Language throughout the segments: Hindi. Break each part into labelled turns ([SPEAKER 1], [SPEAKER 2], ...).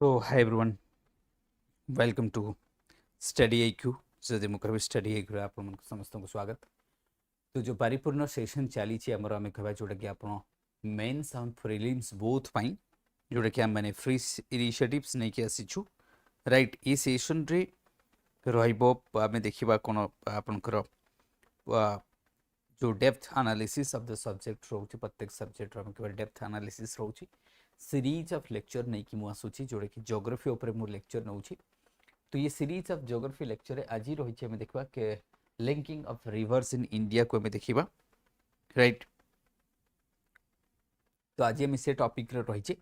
[SPEAKER 1] So, hi everyone, welcome to StudyIQ. जदि मुझे कह StudyIQ रे आपण मन समस्त को स्वागत। तो जो परिपूर्ण सेशन चली हमर आम कह जोटा कि आप मेन्स एंड प्रिलिम्स बोथ पाई जोटा कि आम फ्री इनिशिएटिव्स नहीं कि आसीचु राइट ये सेशन रे रहइबो आमे देखिबा कोन आपनकर जो depth analysis of the subject रोचे प्रत्येक सब्जेक्ट रो केवल डेप्थ एनालिसिस रोचे सीरीज ऑफ लेक्चर नहीं कि मु आसुची जोटा कि ज्योग्राफी ऊपर मु लेक्चर नउची। तो ये सीरीज ऑफ ज्योग्राफी लेक्चर आज रही है देखा कि linking of reverse in India को हमें देखा राइट। तो आज आम से टॉपिक रही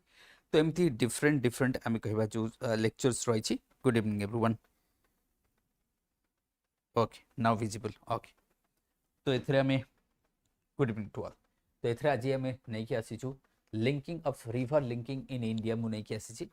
[SPEAKER 1] तो एमती डिफरेंट डिफरेंट आम कह जो लेक्चर्स रही। Good evening everyone. Okay now visible okay. तो ये I'm good evening to all. तो ये आज आम नहीं आसीचु linking of river linking in India मु नहीं आसी।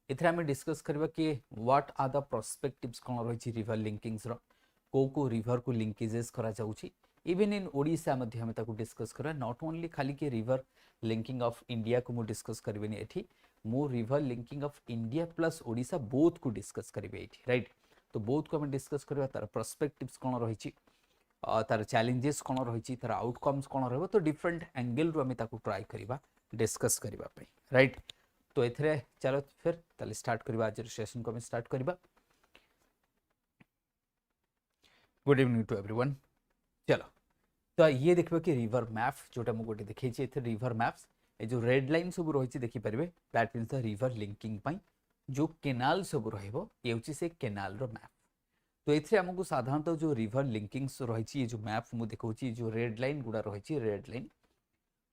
[SPEAKER 1] इथे आम डिस्कस करबा कि व्हाट आर द पर्सपेक्टिव्स कौन रही रिवर लिंकिंग्स रो को रिवर को लिंकेजेस करा जाउची। इवन इन ओडिशा मध्य हम ताको डिस्कस करा नॉट ओनली खाली के रिवर लिंकिंग ऑफ इंडिया को मु डिस्कस करबेनी एठी मु river linking of India plus Odisha both को डिस्कस करबे एठी राइट। तो बोथ को हम डिस्कस करबा तार पर्सपेक्टिव्स कौन रही तार चैलेंजेस कौन रही तार आउटकम्स कौन रहबो। तो डिफरेंट एंगल रो हम ताको ट्राई करबा डिस्कस करबा पे राइट। तो एथरे चलो फिर ताले स्टार्ट करबा आज सेशन को हम स्टार्ट करबा। Good evening to everyone. चलो तो ये देखबा कि रिवर मैप जोटा मु गोटे देखै छी एथे रिवर मैप्स ए जो रेड लाइन सब रही देखि परबे that means the river linking पई जो केनाल सब रहइबो ये होची से केनाल रो मैप। तो एथे हमकु साधारणतः जो रिवर लिंकिंग्स रही छी ये जो मैप मु देखौची जो रेड लाइन गुडा रही छी रेड लाइन।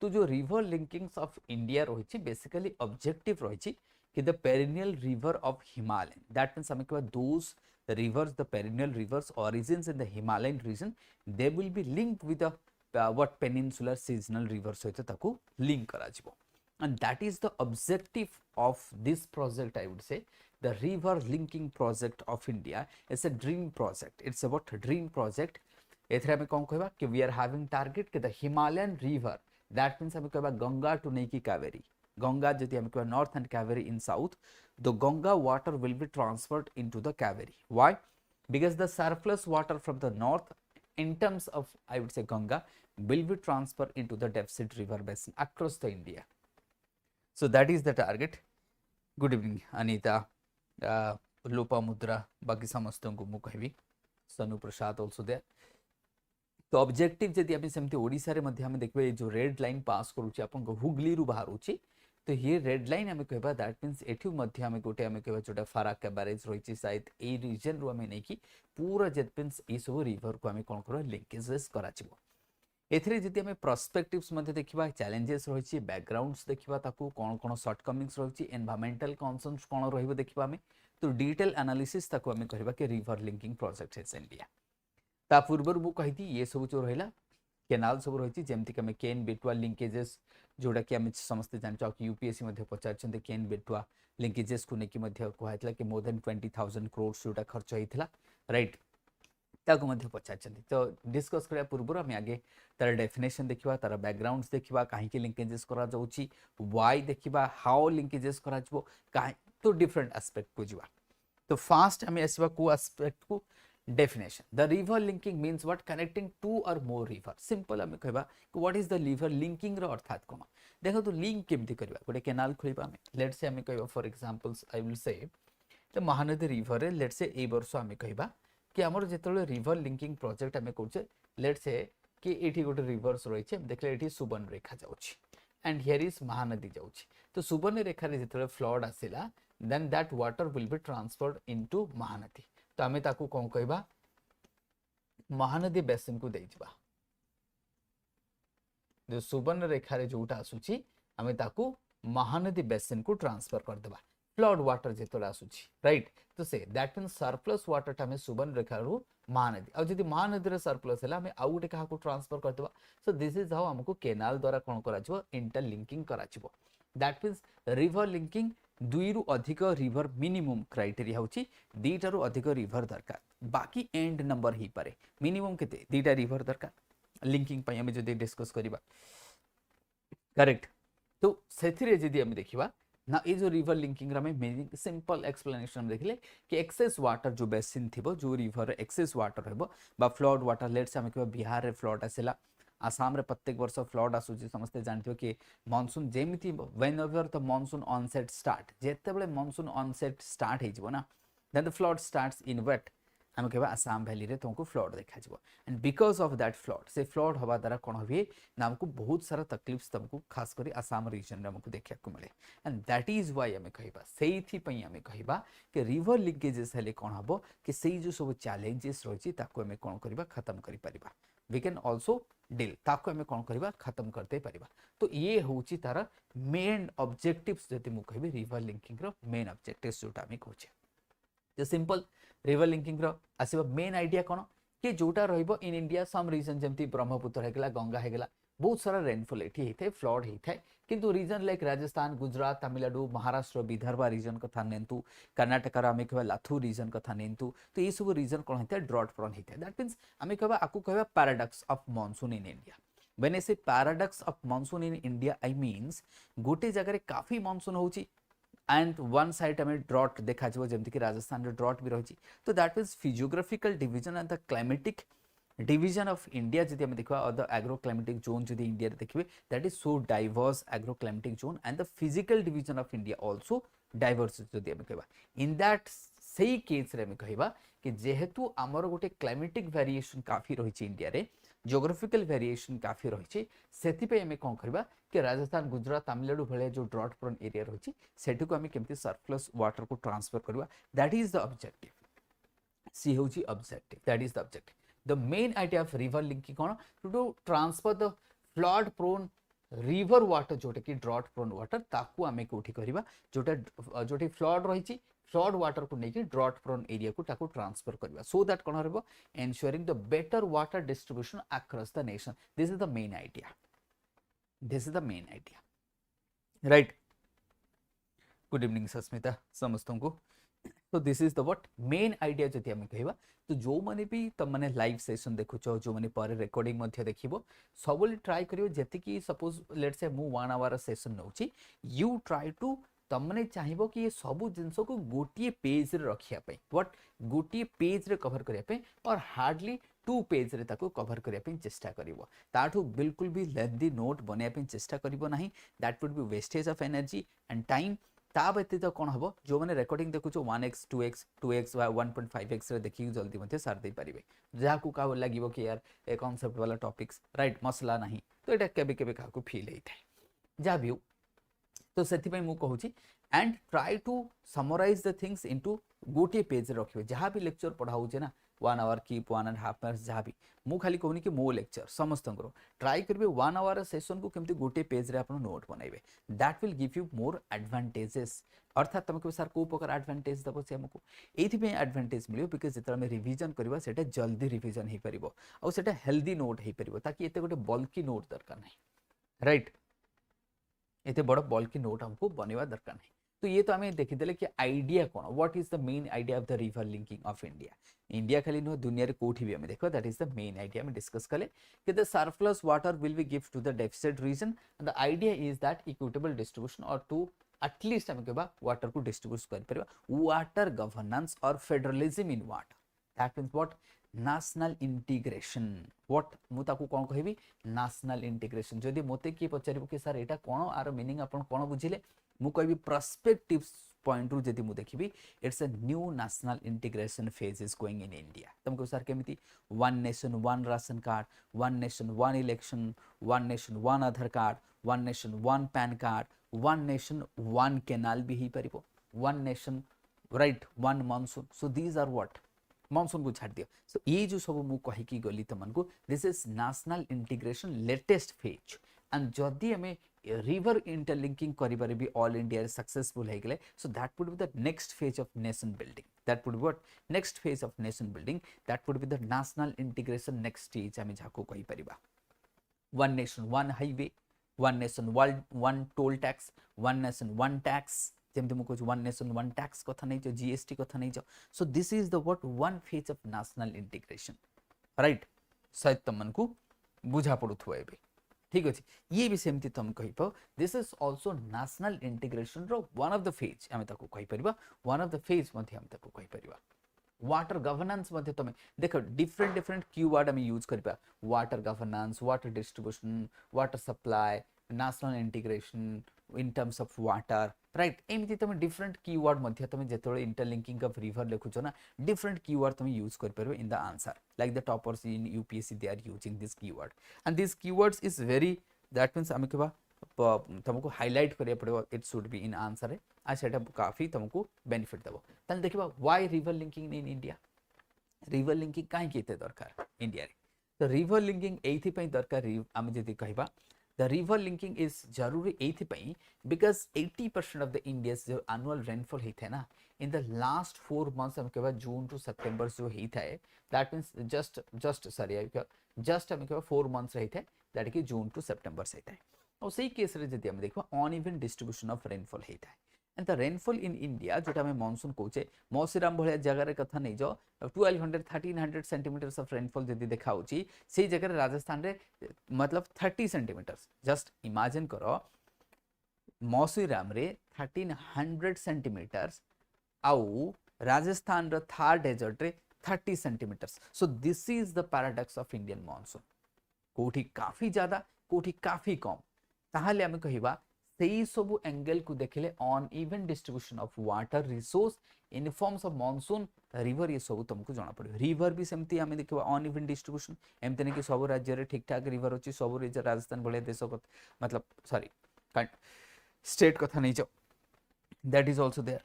[SPEAKER 1] तो जो रिवर लिंकिंग्स ऑफ इंडिया रही बेसिकली ऑब्जेक्टिव रही कि the perennial river of Himalaya that means हमें कहबा दोस rivers the perennial rivers origins in the Himalayan region they will be linked with the what peninsular seasonal rivers सहित ताकू link करा जिवो and that is the objective of this project I would say the river linking project of India is a dream project it's about dream project। एथरे हमें कौन कहबा कि we are having target कि the Himalayan river that means हमें कहबा गंगा टू नहीं की कावेरी गंगा जदि हमें कहबा north and Kaveri in south the Ganga water will be transferred into the Kaveri. Why? Because the surplus water from the north in terms of I would say Ganga will be transferred into the deficit river basin across the India. So that is the target. Good evening Anita, Lopamudra, बाकी समस्तों को मु कहबी सनु प्रसाद also there। तो ऑब्जेक्टिव जदि आम सेमती ओडिशा रे मध्य हम देखबे जो रेड लाइन पास करूची आपन को हुगली रु बाहरुची तो ये रेड लाइन आम कहबा दैट मींस एठू मध्य आम गोटे आम कहबा जोटा फाराक्का बैरेज रही शायद ए रीजन रु आम नहीं कि पूरा जेट मींस ए सब रिवर को आम कोन करा लिंकेजेस करा छिबो। एथरे जदि आम पर्सपेक्टिव्स मध्य देखिबा चैलेंजेस रही बैकग्राउंड्स देखिबा ताकू कोन कोन शॉर्टकमिंग्स रही एनवायरमेंटल कंसर्न्स कोन रहइबो देखिबा आम तो डिटेल एनालिसिस ताकू आम कहबा कि रिवर लिंकिंग प्रोजेक्ट है इंडिया। ता पूर्व मु कही ये सब जो रहा केनाल सब रही जमती कि केन बेटुआ लिंकेजेस जोटा कि आम समस्ते जानचा कि यूपीएससी पचार केन बेटुआ लिंकेजेस को लेकिन कहला कि मोर देन 20,000 करोड़ जोटा खर्च होता राइट ताको पचार। तो डिस्कस करने पूर्व आम आगे तार डेफिनेशन देखा तार बैकग्राउंड्स देखा कहीं लिंकेजेस करा जाउची व्हाई देखा हाउ लिंकेजेस करा जबो तो डिफरेंट एस्पेक्ट को जीवा। तो फास्ट आम आसवा को एस्पेक्ट को definition the river linking means what connecting two or more river simple आम कहबा what is the river linking रो अर्थात कोन देखो तो लिंक केमती करबा गोटे केनाल खोलिबा आम लेट्स से आम कहबा for examples I will say the Mahanadi river रे लेट्स से ए वर्ष आम कहबा कि हमर जेतले रिवर लिंकिंग प्रोजेक्ट आम करछे लेट्स से कि एठी गोटे रिवर्स रही छे देखले एठी सुबर्ण रेखा जाउची एंड हियर इज महानदी जाउची। तो सुबर्ण रेखा रे जेतले फ्लड आसिला then that water will be transferred into Mahanadi. तो आम ताकू कौन कहबा महानदी बेसिन को देइजबा जो सुबर्ण रेखा रे जोटा आसुची आम ताकू महानदी बेसिन को ट्रांसफर कर देबा फ्लड वाटर जेतोला आसुची राइट। तो say that means surplus water टा हमें सुबर्ण रेखा रो महानदी आ जदी महानदी रे सरप्लस हैला हमें आउ गोटे कहा को ट्रांसफर कर देबा। सो दिस इज हाउ हमको केनाल द्वारा कोन करा जबो इंटरलिंकिंग करा जबो दैट मींस रिवर लिंकिंग दुई रु अधिक रिवर मिनिमम क्राइटेरिया होची दीटा रु अधिक रिवर दरकार बाकी एंड नंबर ही पारे मिनिमम केते दीटा रिवर दरकार लिंकिंग पई हम जदी डिस्कस करिबा करेक्ट। तो सेथिरे जदी हम देखिबा ना ये जो रिवर लिंकिंग रे मीनिंग सिंपल एक्सप्लेनेशन देखले कि एक्सेस वाटर जो बेसिन थिबो जो रिवर एक्सेस वाटर हेबो बा फ्लड वाटर लेट्स हम कहबा बिहार रे फ्लड आसेला आसाम रे प्रत्येक वर्ष फ्लड आसुची समस्ते जानथियो कि मानसून जेमिति whenever the monsoon onset start जेते बेले मानसून ऑनसेट स्टार्ट हे जिवो ना then the flood starts in wet आम कहबा आसाम वैली रे तुमको फ्लड देखा जिवो and because of that flood से फ्लड हवा द्वारा कोन होबे ना हमको बहुत सारा तकलीफ तुमको खास करी आसाम रीजन रे हमको देखिया को मिले एंड दैट इज व्हाई हमें कहबा सेइथि पई हमें कहबा कि रिवर लिंकेजेस हेले कोन हबो कि सेइ जो सब चैलेंजेस रहिछि ताको हमें कोन करबा खत्म करि परिबा वी कैन आल्सो डील ताको हमें कोन करबा खत्म करते परिबा तो ये होछि तार मेन ऑब्जेक्टिव्स जति मु कहबे रिवर लिंकिंग रो मेन ऑब्जेक्टिव्स जोटा हमें कहछे जे सिंपल रिवर लिंकिंग रो आसीबा मेन आइडिया कोन कि जोटा रहइबो इन इंडिया सम रीजन जेमति ब्रह्मपुत्र हेगला गंगा हेगला बहुत सारा रेनफॉल एठी हेथे फ्लड हेथाय किंतु region like Rajasthan Gujarat Tamil Nadu Maharashtra Vidarbha region कथा नेंतु कर्नाटक रा हमें कहबा लाथू रीजन कथा नेंतु तो ये सब रीजन कोन हेथाय ड्रॉट प्रोन हेथाय दैट मींस हमें कहबा आकु कहबा paradox of monsoon in India when I say paradox of monsoon in India I means गोटे जगह रे काफी मानसून होची एंड वन साइड हमें ड्रॉट देखा जो जेमति कि राजस्थान रे ड्रॉट भी रही तो that means physiographical division and the climatic division of India जदि हम देखबा और द एग्रो क्लाइमेटिक जोन जदि इंडिया रे देखबे that is so diverse agro climatic zone and the physical division of India also diverse जदि हम कहबा इन दैट सही केस रे हम कहबा कि जेहेतु हमर गोटे क्लाइमेटिक वेरिएशन काफी रही इंडिया रे जियोग्राफिकल वेरिएशन काफी रही सेति पे हमें कोन करबा कि राजस्थान गुजरात तमिलनाडु भले जो ड्रॉट प्रोन एरिया रही सेठी को हमें केमति सरप्लस वाटर को ट्रांसफर करबा दैट इज द ऑब्जेक्टिव सी होची objective that is the objective the main idea of river linking कोन to transfer the flood prone river water जोटे कि drought prone water ताकू आमे कोठी करबा जोटे फ्लड रहिछि फ्लड वाटर को नेकी ड्रॉट प्रोन एरिया को ताकू ट्रांसफर करबा सो दैट कोन हरबो ensuring the better water distribution across the nation this is the main idea right good evening Sasmita समस्तों को तो this is the what main idea जति हम कहबा तो जो माने भी तम माने लाइव सेशन देखुचो जो माने पर रिकॉर्डिंग मध्ये देखिबो सबले ट्राई करियो जति कि सपोज लेट्स से मु 1 आवर सेशन नउची यू ट्राई टू तम माने चाहिबो कि ये सब जिंसो को गोटिए पेज रे रखिया पे व्हाट गोटिए पेज रे कवर करिया पे और हार्डली 2 पेज रे ताको कवर करिया पे चेष्टा करिवो ताठो बिल्कुल भी लेंथी नोट बनिया पे चेष्टा करिवो नाही that would B wastage of energy and time ता व्यतीत कौन हम जो मैंने recording देखुच 1x 2x 2x 1.5x रे देखि जल्दी मते सार दे पारिबे जहा को का लागिवो कि यार ए कांसेप्ट वाला टॉपिक्स राइट मसला नहीं तो एटा केबे केबे का को फील हेइ थाए जा भी तो सेति पई मु कहूची and try to summarize the things into गोटे पेज रे रखिबे जहा भी लेक्चर पढाउ जे ना 1 आवर की 1.5 आवर्स जहा भी मु खाली कहूनी कि मो लेक्चर समस्त ट्राई करिवे 1 आवर सेशन को केमती गोटे पेज रे आपण नोट बनाइबे that will give you more advantages अर्थात तुमको सर को प्रकार एडवांटेज दबो से हमको एथि पे एडवांटेज मिलियो बिकॉज़ जेतरा में रिवीजन करबा सेटा जल्दी रिवीजन हे परिबो और सेटा हेल्दी नोट हे परिबो ताकि एते गोटे बल्की नोट दरकार नहीं राइट एते बड़ बल्की नोट हमको बनेवा दरकार नहीं तो ये तो हमें देखिदेले कि आइडिया कोन what is the main idea of the river linking of India खाली नो दुनिया रे कोठी भी हमें देखो that is the main idea में डिस्कस कले कि the surplus water will be give to the deficit region and the idea is that equitable distribution और टू एटलीस्ट हमें कहबा वाटर को डिस्ट्रीब्यूट कर परबा वाटर गवर्नेंस और federalism in water that means what national integration what मु ताकू कोन कहबी नेशनल इंटीग्रेशन जदी मोते की पचारिबो कि सर एटा कोन आरो मीनिंग आपण कोन बुझिले मु कहबी पर्सपेक्टिव पॉइंट रु जदी मु देखिबी it's a new national integration phase is going in India तुमको सर केमिति one nation one ration card one nation one election one nation one Aadhaar card one nation one PAN card one nation one canal भी ही परिबो one nation right one monsoon so these are what monsoon को छाड़ दियो सो ये जो सब मु कहि की गली तमन को this is national integration latest phase and जदी हमें रिवर इंटरलिंकिंग करिबारे भी ऑल इंडिया सक्सेसफुल हे गेले so that would be the next phase of nation building that would be what next phase of nation building that would be the national integration next stage हमें जाको कहि परिबा one nation one highway one nation one toll tax one nation one tax जेमते मु कहू वन नेशन वन टैक्स कथा नै जो जीएसटी कथा नै जो सो this is the what one phase of national integration right शायद तमन को बुझा पड़ुथुवा एबे ठीक अछि ये भी सेमती तुम कहि पाओ this is also national integration रो वन ऑफ द फेज हम ताको कहि परिबा वन ऑफ द फेज मध्ये हम ताको कहि परिबा वाटर गवर्नेंस मध्ये तमे देखो डिफरेंट डिफरेंट कीवर्ड हम यूज करबा water governance water distribution water supply national integration in terms of water right एमती तमे डिफरेंट कीवर्ड मध्ये तमे जेतोळे इंटरलिंकिंग ऑफ रिवर लिखुछो ना डिफरेंट कीवर्ड तमे यूज कर परबे in the answer like the toppers in UPSC they are using this keyword and this keywords is very that means हम केबा तुमको हाईलाइट करिया पड़ो it should be in answer आ सेटा काफी तुमको बेनिफिट देबो तन देखबा why river linking in India river linking काहे केते दरकार इंडिया रे तो रिवर लिंकिंग एथि पई दरकार हम जदी कहबा the river linking is जरूरी एथि पई because 80% of the India's जो annual rainfall ही थे ना in the last 4 months हम कहबा जून टू सितंबर जो ही था that means just sorry just हम कहबा 4 months रही थे that कि जून टू सितंबर से था और सही केस रे जदी हम देखबा uneven distribution of rainfall ही था and the rainfall in India जोटा में मानसून कोचे मौसिराम भलिया जगह रे कथा नै जो 1200 1300 सेंटीमीटर्स ऑफ रेनफॉल जदी देखा होची से जगह राजस्थान रे मतलब 30 सेंटीमीटर्स जस्ट इमेजिन करो मौसिराम रे 1300 सेंटीमीटर्स आउ राजस्थान रो थार डेजर्ट रे 30 centimetres so this is the paradox of Indian monsoon कोठी काफी ज्यादा कोठी काफी कम ताहाले हम कहिबा सेही सब एंगल को देखले on even distribution of water resource in forms of monsoon river ये सब तुमको जाना पड़े रिवर भी सेमती हमें देखिबा ऑन इवन डिस्ट्रीब्यूशन एमते ने कि सब राज्य रे ठीक ठाक रिवर अछि सब राज्य राजस्थान भले देश को मतलब सॉरी स्टेट कथा नै जो दैट इज आल्सो देयर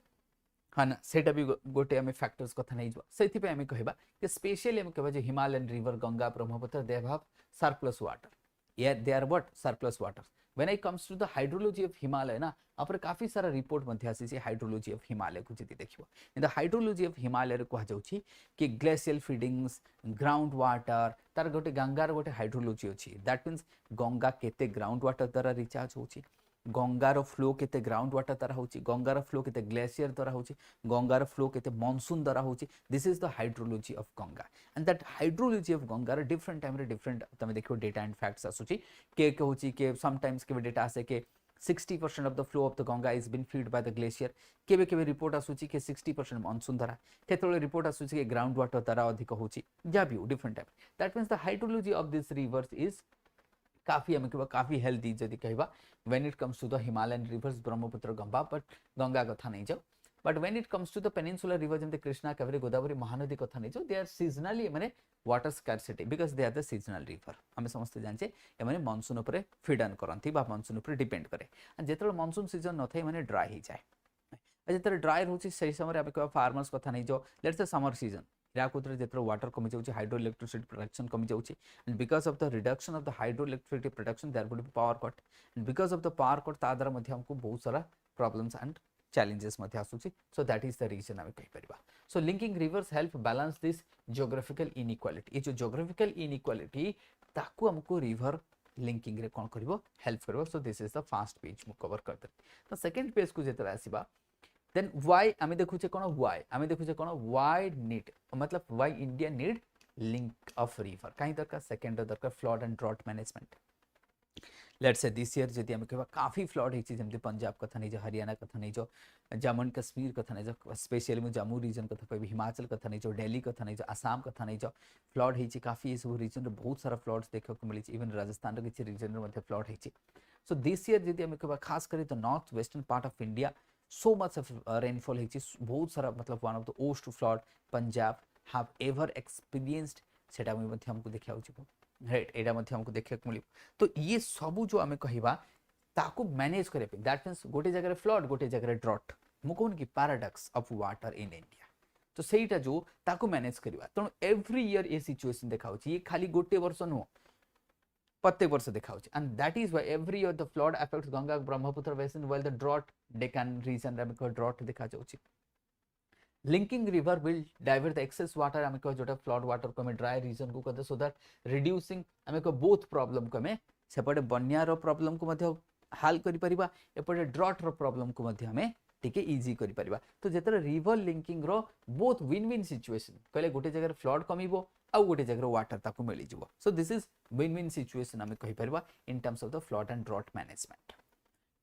[SPEAKER 1] हाना सेटा भी गोटे हमें फैक्टर्स कथा नै जो सेथि पे हमें कहबा कि स्पेशली हमें कहबा जे Himalayan river Ganga Brahmaputra they have surplus water या they are what surplus water when it comes to the hydrology of Himalaya ना आपरे काफी सारा रिपोर्ट मध्ये आसी से हाइड्रोलॉजी ऑफ हिमालय को जति देखिबो in the hydrology of Himalaya रे कहा जाउची कि ग्लेशियल फीडिंग्स ग्राउंड वाटर तार गोटे गंगार गोटे हाइड्रोलॉजी अछि दैट मींस गंगा केते ग्राउंड वाटर द्वारा रिचार्ज होची गंगार फ्लो केते ग्राउंड वाटर द्वारा होची गंगार फ्लो केते ग्लेशियर द्वारा होची गंगार फ्लो केते मानसून द्वारा होची this is the hydrology of Ganga and that hydrology of Ganga रे डिफरेंट टाइम रे डिफरेंट तमे देखियो डेटा एंड फैक्ट्स आसुची के होची के समटाइम्स के डेटा आसे के 60% of the flow of the Ganga is been fed by the glacier केबे केबे रिपोर्ट आसुची के 60% मानसून द्वारा केतोले रिपोर्ट आसुची के ग्राउंड वाटर द्वारा अधिक होची जा भी different type that means the hydrology of this reverse is काफी हमें कहबा काफी हेल्दी जदी कहबा when it comes to the Himalayan rivers Brahmaputra Ganga कथा नै जाओ but when it comes to the peninsular rivers जमते कृष्णा कावेरी गोदावरी महानदी कथा नै जाओ they are seasonally माने water scarcity because they are the seasonal river हम समस्त जानचे ए माने मानसून ऊपर फीड ऑन करंती बा मानसून ऊपर डिपेंड करे जेतरो मानसून सीजन न थाई माने ड्राई ही जाए जेतरो ड्राई होची सही समय रे हम कहबा फार्मर्स कथा नै जाओ लेट्स से समर सीजन हिराकुदरे जेतरो वाटर कमी जाउची हाइड्रो इलेक्ट्रिसिटी प्रोडक्शन कमी जाउची and because of the reduction of the hydro electricity production there would be power cut and because of the power cut तादर मध्ये हमको बहुत सारा प्रॉब्लम्स एंड challenges मध्ये आसुची so that is the reason हम कहि परिबा so linking rivers help balance this geographical inequality ये जो ज्योग्राफिकल इनइक्वालिटी ताकू हमको रिवर लिंकिंग रे कोन करबो हेल्प करबो सो this is the first page मु कवर करते तो सेकंड पेज को जेतरा आसीबा then why आमे देखुचे कोन why आमे देखुचे कोन why need मतलब why India need link of river काई दरकार सेकंड दरकार flood and drought management let's say this year जदी हम कहबा काफी फ्लड हेची जेमते पंजाब कथा नै जो हरियाणा कथा नै जो जम्मू एंड कश्मीर कथा नै जो स्पेशली मु जम्मू रीजन कथा कहबी हिमाचल कथा नै जो दिल्ली कथा नै जो आसाम कथा नै जो फ्लड हेची काफी इस रीजन रे बहुत सारा फ्लड्स देखो को मिली इवन राजस्थान रे किछि रीजन रे मध्ये फ्लड हेची सो दिस ईयर जदी हम कहबा खास करी तो north western part of India so much of rainfall हेची बहुत सारा मतलब one of the worst flood Punjab have ever experienced सेटा मध्ये हमको देखिया होची राइट एटा मध्ये हमको देखिया को मिली तो ये सब जो हमें कहिबा ताको मैनेज करे पे दैट मींस गोटे जगह रे फ्लड गोटे जगह रे ड्रॉट मु कोन की paradox of water in India तो सेटा जो ताको मैनेज करबा त एवरी ईयर ए सिचुएशन देखा होची ये खाली गोटे वर्ष नो प्रत्येक वर्ष देखा होची and that is why every year the flood affects Ganga Brahmaputra basin while the drought Deccan region रे को ड्रॉट देखा जाउची linking river will divert the excess water हमें को जोटा फ्लड वाटर को में ड्राई रीजन को कदे सो दैट रिड्यूसिंग हमें को बोथ प्रॉब्लम को में सेपटे बन्या रो प्रॉब्लम को मध्ये हाल करि परिबा एपटे ड्रॉट रो प्रॉब्लम को मध्ये हमें टिके इजी करि परिबा तो जेतर रिवर लिंकिंग रो बोथ विन विन सिचुएशन कहले गोटे जगह फ्लड कमिबो आउ गोटे जगह वाटर ताको मिली जिवो so this is win win situation आमे कहि परबा in terms of the flood and drought management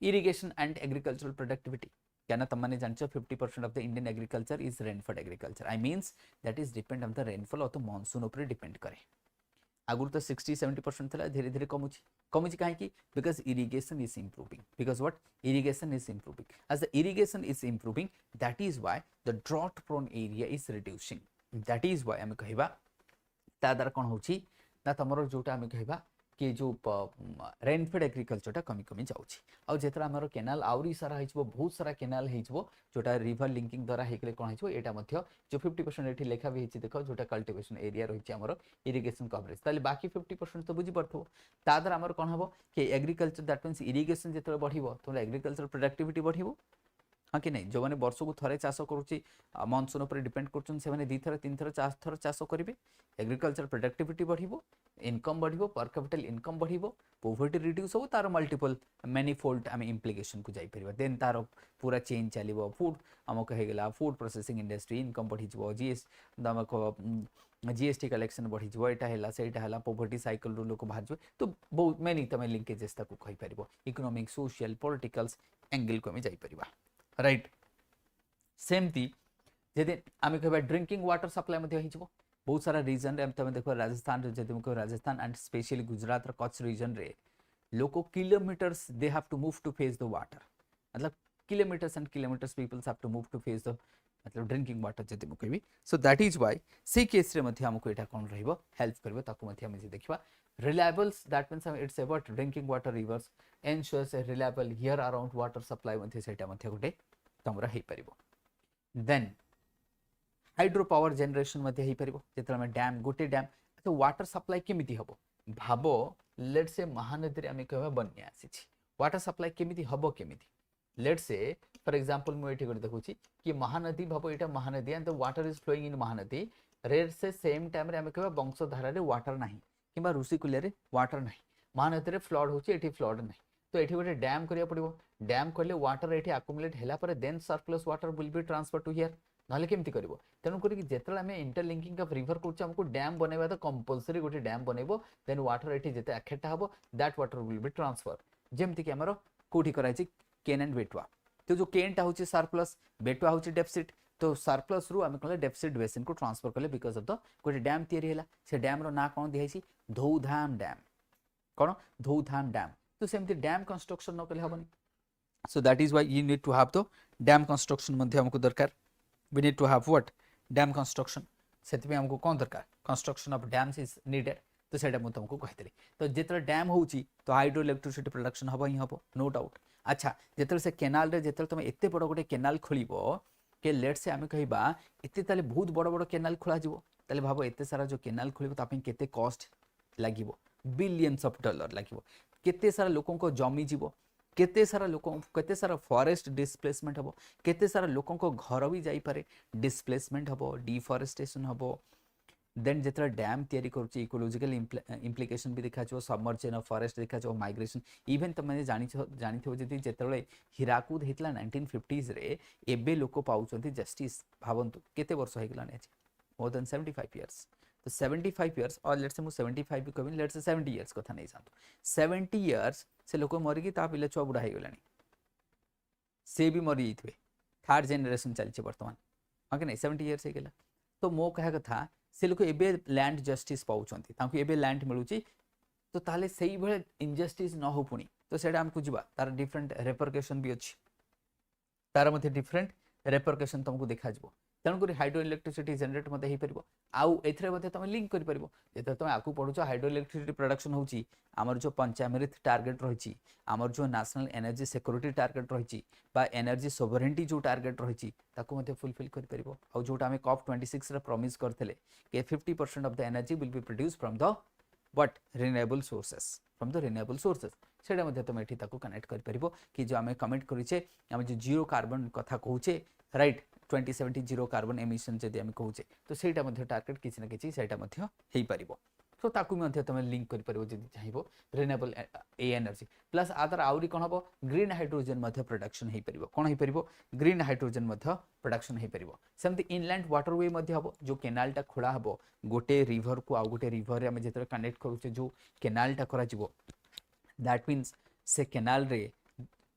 [SPEAKER 1] irrigation and agricultural productivity क्या तुम मैंने जानते 50% of the Indian agriculture is rainfed agriculture I means that is depend on the rainfall और द मॉनसून ऊपर डिपेंड करे आगुर तो 60-70% था धीरे धीरे कमुची कहीं because irrigation is improving because what irrigation is improving as the irrigation is improving that is why the drought prone area is reducing that is why आम कहवा ता द्वारा कौन होची ना तुमर जोटा आम कहवा कि जो रेनफेड एग्रीकल्चर कमी कमी जाऊँगी आउ जेतरा आमर केनाल आउरी सारा हो बहुत सारा केनाल हो जोटा रिवर लिंकिंग द्वारा होकर कौन हो यहाँ जो 50% ये लेखा भी देख जोटा कल्टिवेशन एरिया रही आमर इरिगेशन कवरेज ताले बाकी 50% तो बुझी पड़ो ता द्वारा आमर कौन हम कि एग्रीकल्चर दैट मीन्स इरिगेशन जो बढ़ो तुम एग्रीकल्चर प्रोडक्टिविटी बढ़ो हाँ कि नहीं जो मैंने वर्ष को थे चाष करुच्ची मनसून पर डिपेंड कर दी थर तीन थर 4 थर चाष करेंगे एग्रीकल्चर प्रोडक्टिविटी बढ़ो इनकम बढ़ो पर कैपिटल इनकम बढ़ो पोवर्टी रिड्यूस हो तार मल्टीपल मैनीफोल्ड आम इम्प्लिकेशन को जापर देन तार पूरा चेन चलो फूड आमको होगा फूड प्रोसेसिंग इंडस्ट्री इनकम बढ़ी जीएसटी कलेक्शन बढ़ी यहाँ से पोवर्टी साइकिल रू लोक बाहर तो बहुत मेनी तुम लिंकेजेस कहीपर इकोनॉमिक सोशल पॉलिटिकल्स एंगल को आम जापर राइट सेमती जदि आम कह ड्रिंकिंग वाटर सप्लाई बहुत सारा रीजन रे तुम देख Rajasthan Rajasthan and specially Gujarat Kutch region रे लोक kilometres they have to move to face the water मतलब kilometres and kilometres peoples have to move to face the मतलब ड्रिंकिंग वाटर जदि मुझे कहबी सो दैट इज व्हाई से केस रे मध्य हमको एटा कोन रहइबो हेल्प करबो ताकू मध्य हम जे देखबा reliables that means it's about drinking water rivers ensures a reliable year around water supply मध्य सेटा मध्य गोटे तमरा हे परिबो देन हाइड्रो पावर जनरेशन मध्य हे परिबो जेतरा में डैम गोटे डैम तो वाटर सप्लाई केमिति हबो भाबो लेट्स से महानदी रे हम कहबा बन्या आसीछि वाटर सप्लाई केमिति हबो केमिति लेट्स से फॉर एग्जांपल मु एठी कर देखुछि कि महानदी भाबो एटा Mahanadi and the water is flowing in Mahanadi रेर से सेम टाइम रे हम कहबा बंशधारा रे वाटर नाही किबा ऋषिकुल्या रे वाटर नाही महानदी रे फ्लड होछि एठी फ्लड नाही तो एठी गोटे डैम करिया पड़िबो डैम करले वाटर एठी अक्युमुलेट हैला पर then surplus water will be transfer to here नाले केमती करबो तेनु करी जेतला हमें इंटरलिंकिंग ऑफ रिवर करछ हमको डैम बनेबा तो कंपलसरी गोटे डैम बनेबो देन वाटर एठी जेते अखेटा हबो that water will be transfer जेमती कि हमरो कोठी कराइछि केन एंड बेटवा तो जो केनटा होछि सरप्लस बेटवा होछि डेफिसिट तो सरप्लस रु हम कहले डेफिसिट बेसिन को ट्रांसफर करले बिकॉज ऑफ द गोटे डैम तयारी हैला से डैम रो ना कोन दिहाइछि धौधाम डैम कोन धौधाम डैम तो सेमती डैम कंस्ट्रक्शन न कले हबनी so that is why you need to have the dam construction मध्ये हमको दरकार we need to have what dam construction सेति हमको कोन दरकार construction of dams is needed तो सेटा मु तुमको कहतली तो जेतरा डैम होउची तो हाइड्रो इलेक्ट्रिसिटी प्रोडक्शन हबो ही हबो नो डाउट अच्छा जेतरा से केनाल रे जेतरा तुम एते बड़ गोटे केनाल खोलिबो के लेट से हम कहिबा एते ताले बहुत बड़ बड़ केनाल खोला जिवो ताले भाबो एते सारा जो केनाल खोलिबो तापे केते कॉस्ट लागिवो बिलियंस ऑफ डॉलर लागिवो केते सारा लोकन को जमी जिवो केते सारा लोकों केते सारा फॉरेस्ट डिस्प्लेसमेंट हबो केते सारा लोकों को घर भी जाई पारे डिस्प्लेसमेंट हबो डिफॉरेस्टेशन हबो देन जेतरा डैम तयारी करूची इकोलॉजिकल इंप्लिकेशन भी देखा जो सबमर्जन ऑफ फॉरेस्ट देखा जो माइग्रेशन इवन त माने जानिथो जति जेतले हिराकुद हेतला 1950s रे एबे लोको पाउचंती जस्टिस भावंतु केते वर्ष हे गलाने अछि मोर देन 75 इयर्स तो 75 इयर्स और लेट्स से मु 75 भी कहबिन लेट्स से 70 इयर्स कथा नै जानतो 70 इयर्स से लोक मरि की ता पिले छुआ बुढ़ा हे गलानी से भी मरि जइथबे थर्ड जनरेशन चलछि वर्तमान हां कि नै 70 इयर्स हे गेला तो मो कहा कथा से लोक एबे लैंड जस्टिस पाउचंती तांको एबे लैंड मिलुची तो ताले सेही भले इनजस्टिस न हो पुनी तो सेडा हमकु जिबा तार डिफरेंट रेपरकशन भी अछि तार मध्ये डिफरेंट रेपरकशन तुमको देखा जिवो तेणुक हाइड्रो इलेक्ट्रिसिटी जनरेट मत हो पार आउ ए तुम लिंक कर जो तुम आपको पढ़ुच हाइड्रो इलेक्ट्रिसिटी प्रोडक्शन होची आमर जो पंचामृत टार्गेट रही आमर जो नेशनल एनर्जी सिक्योरिटी टार्गेट रही एनर्जी सोवरेनिटी जो टार्गेट रही फुलफिल कर जोटा आम COP26 प्रॉमिस करते कि 50% of the energy will be produce from the what renewable sources from the renewable sources सेटा मध्ये तुम एठी ताको कनेक्ट कर परिबो कि जो आमे कमिट करिचे आमे जो जीरो कार्बन कथा कहूचे राइट 2070 जीरो कार्बन एमिशन जदि आमे कहूचे तो सेटा मध्ये टार्गेट किछि ना किछि सेटा मध्ये हेई परिबो तो ताकू मध्य तमे लिंक करि परिबो जदि चाहिबो रिन्यूएबल ए एनर्जी प्लस आदर आउरी कोन हबो ग्रीन हाइड्रोजन मध्य प्रोडक्शन हे परिबो कोन हे परिबो ग्रीन हाइड्रोजन मध्य प्रोडक्शन हे परिबो सेमति इनलैंड वाटरवे मध्य हबो जो केनाल टा खोला हबो गोटे रिवर को आ गोटे रिवर रे हम जेतर कनेक्ट करूचे जो केनाल टा करा जिवो दैट मींस से केनाल रे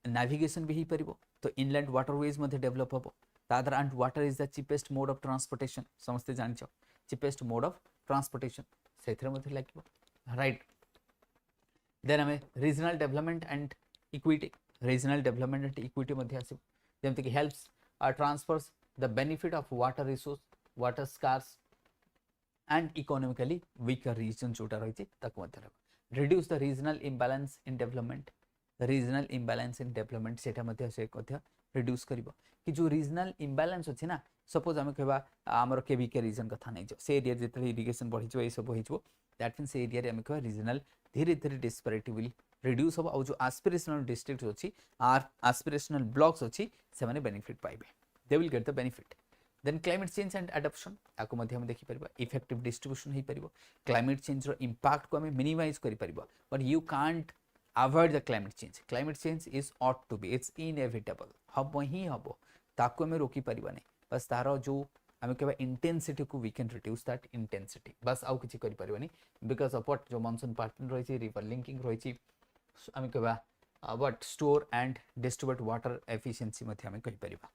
[SPEAKER 1] नेविगेशन भी ही परिबो तो इनलैंड वाटरवेज मध्य डेवलप हबो तादर and water is the cheapest mode of transportation समस्ते जानछो चीपेस्ट मोड ऑफ ट्रांसपोर्टेशन सेथरे मध्य लागिबो राइट देन हमें regional development and equity regional development and equity मध्य आसी जेमति कि helps transfers the benefit of water resource water scarce and economically weaker region जोटा रही ताको मध्य reduce the regional imbalance in development regional imbalance in development सेटा मध्य से मध्य रिड्यूस करिवो कि जो रीजनल इम्बैलेंस अछि ना सपोज हम कहबा हमर केबी के रीजन कथा नै जो से एरिया जेते इरिगेशन बढ़ी जो ए सब होई जो दैट मींस एरिया रे हम कहबा रीजनल धीरे धीरे डिस्पैरिटी विल रिड्यूस हो और जो एस्पिरेशनल डिस्ट्रिक्ट अछि आर एस्पिरेशनल ब्लॉक्स अछि से माने बेनिफिट पाइबे they will get the benefit then climate change and adoption आको मध्य हम देखि परबा इफेक्टिव डिस्ट्रीब्यूशन हे परबो क्लाइमेट चेंज रो इंपैक्ट को हम मिनिमाइज करि परबा but you can't avoid the climate change is ought to be it's inevitable हबो ही हबो ताको हम रोकी परबा नै बस तारो जो हम कहबा इंटेंसिटी को we can reduce that intensity बस आउ किछि करि परबानी बिकॉज ऑफ व्हाट जो मानसून पैटर्न रही छि रिवर लिंकिंग रही छि हम कहबा what store and distribute water efficiency मथे हम कहि परबा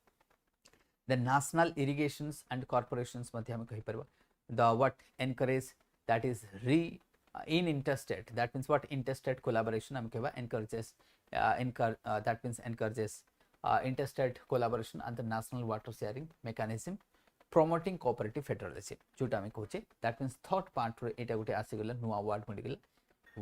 [SPEAKER 1] the national irrigations and corporations madhya hame kahi parba the what encourage that is in interstate that means what interstate collaboration hame kehba encourages that means encourages interstate collaboration and the national water sharing mechanism promoting cooperative federalism jota hame koche that means third part ro eta gote asi gala nuwa word modi gala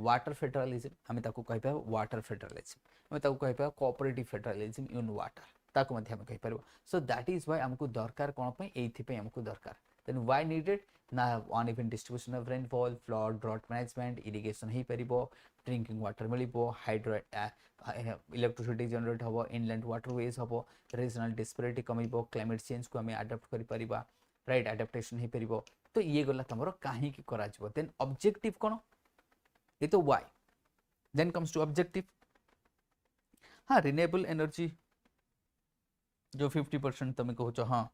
[SPEAKER 1] water federalism hame taku kahi pa water federalism hame taku kahi pa cooperative federalism in water ताको मध्य हम कहि परबो सो दैट इज व्हाई हमको दरकार कोन पे एथि पे हमको दरकार देन व्हाई नीडेड ना on even distribution of rainfall flood drought management irrigation हे परिबो ड्रिंकिंग वाटर मिलिबो हाइड्रो इलेक्ट्रिसिटी जनरेट हबो इनलैंड वाटरवेज हबो रीजनल डिस्पैरिटी कमिबो क्लाइमेट चेंज को हम अडॉप्ट करि परिबा राइट एडेप्टेशन हे परिबो तो ये गला तमरो काहे की करा जबो देन ऑब्जेक्टिव कोन ये तो why then comes to objective हां रिन्यूएबल एनर्जी जो 50% तुम कहूच हाँ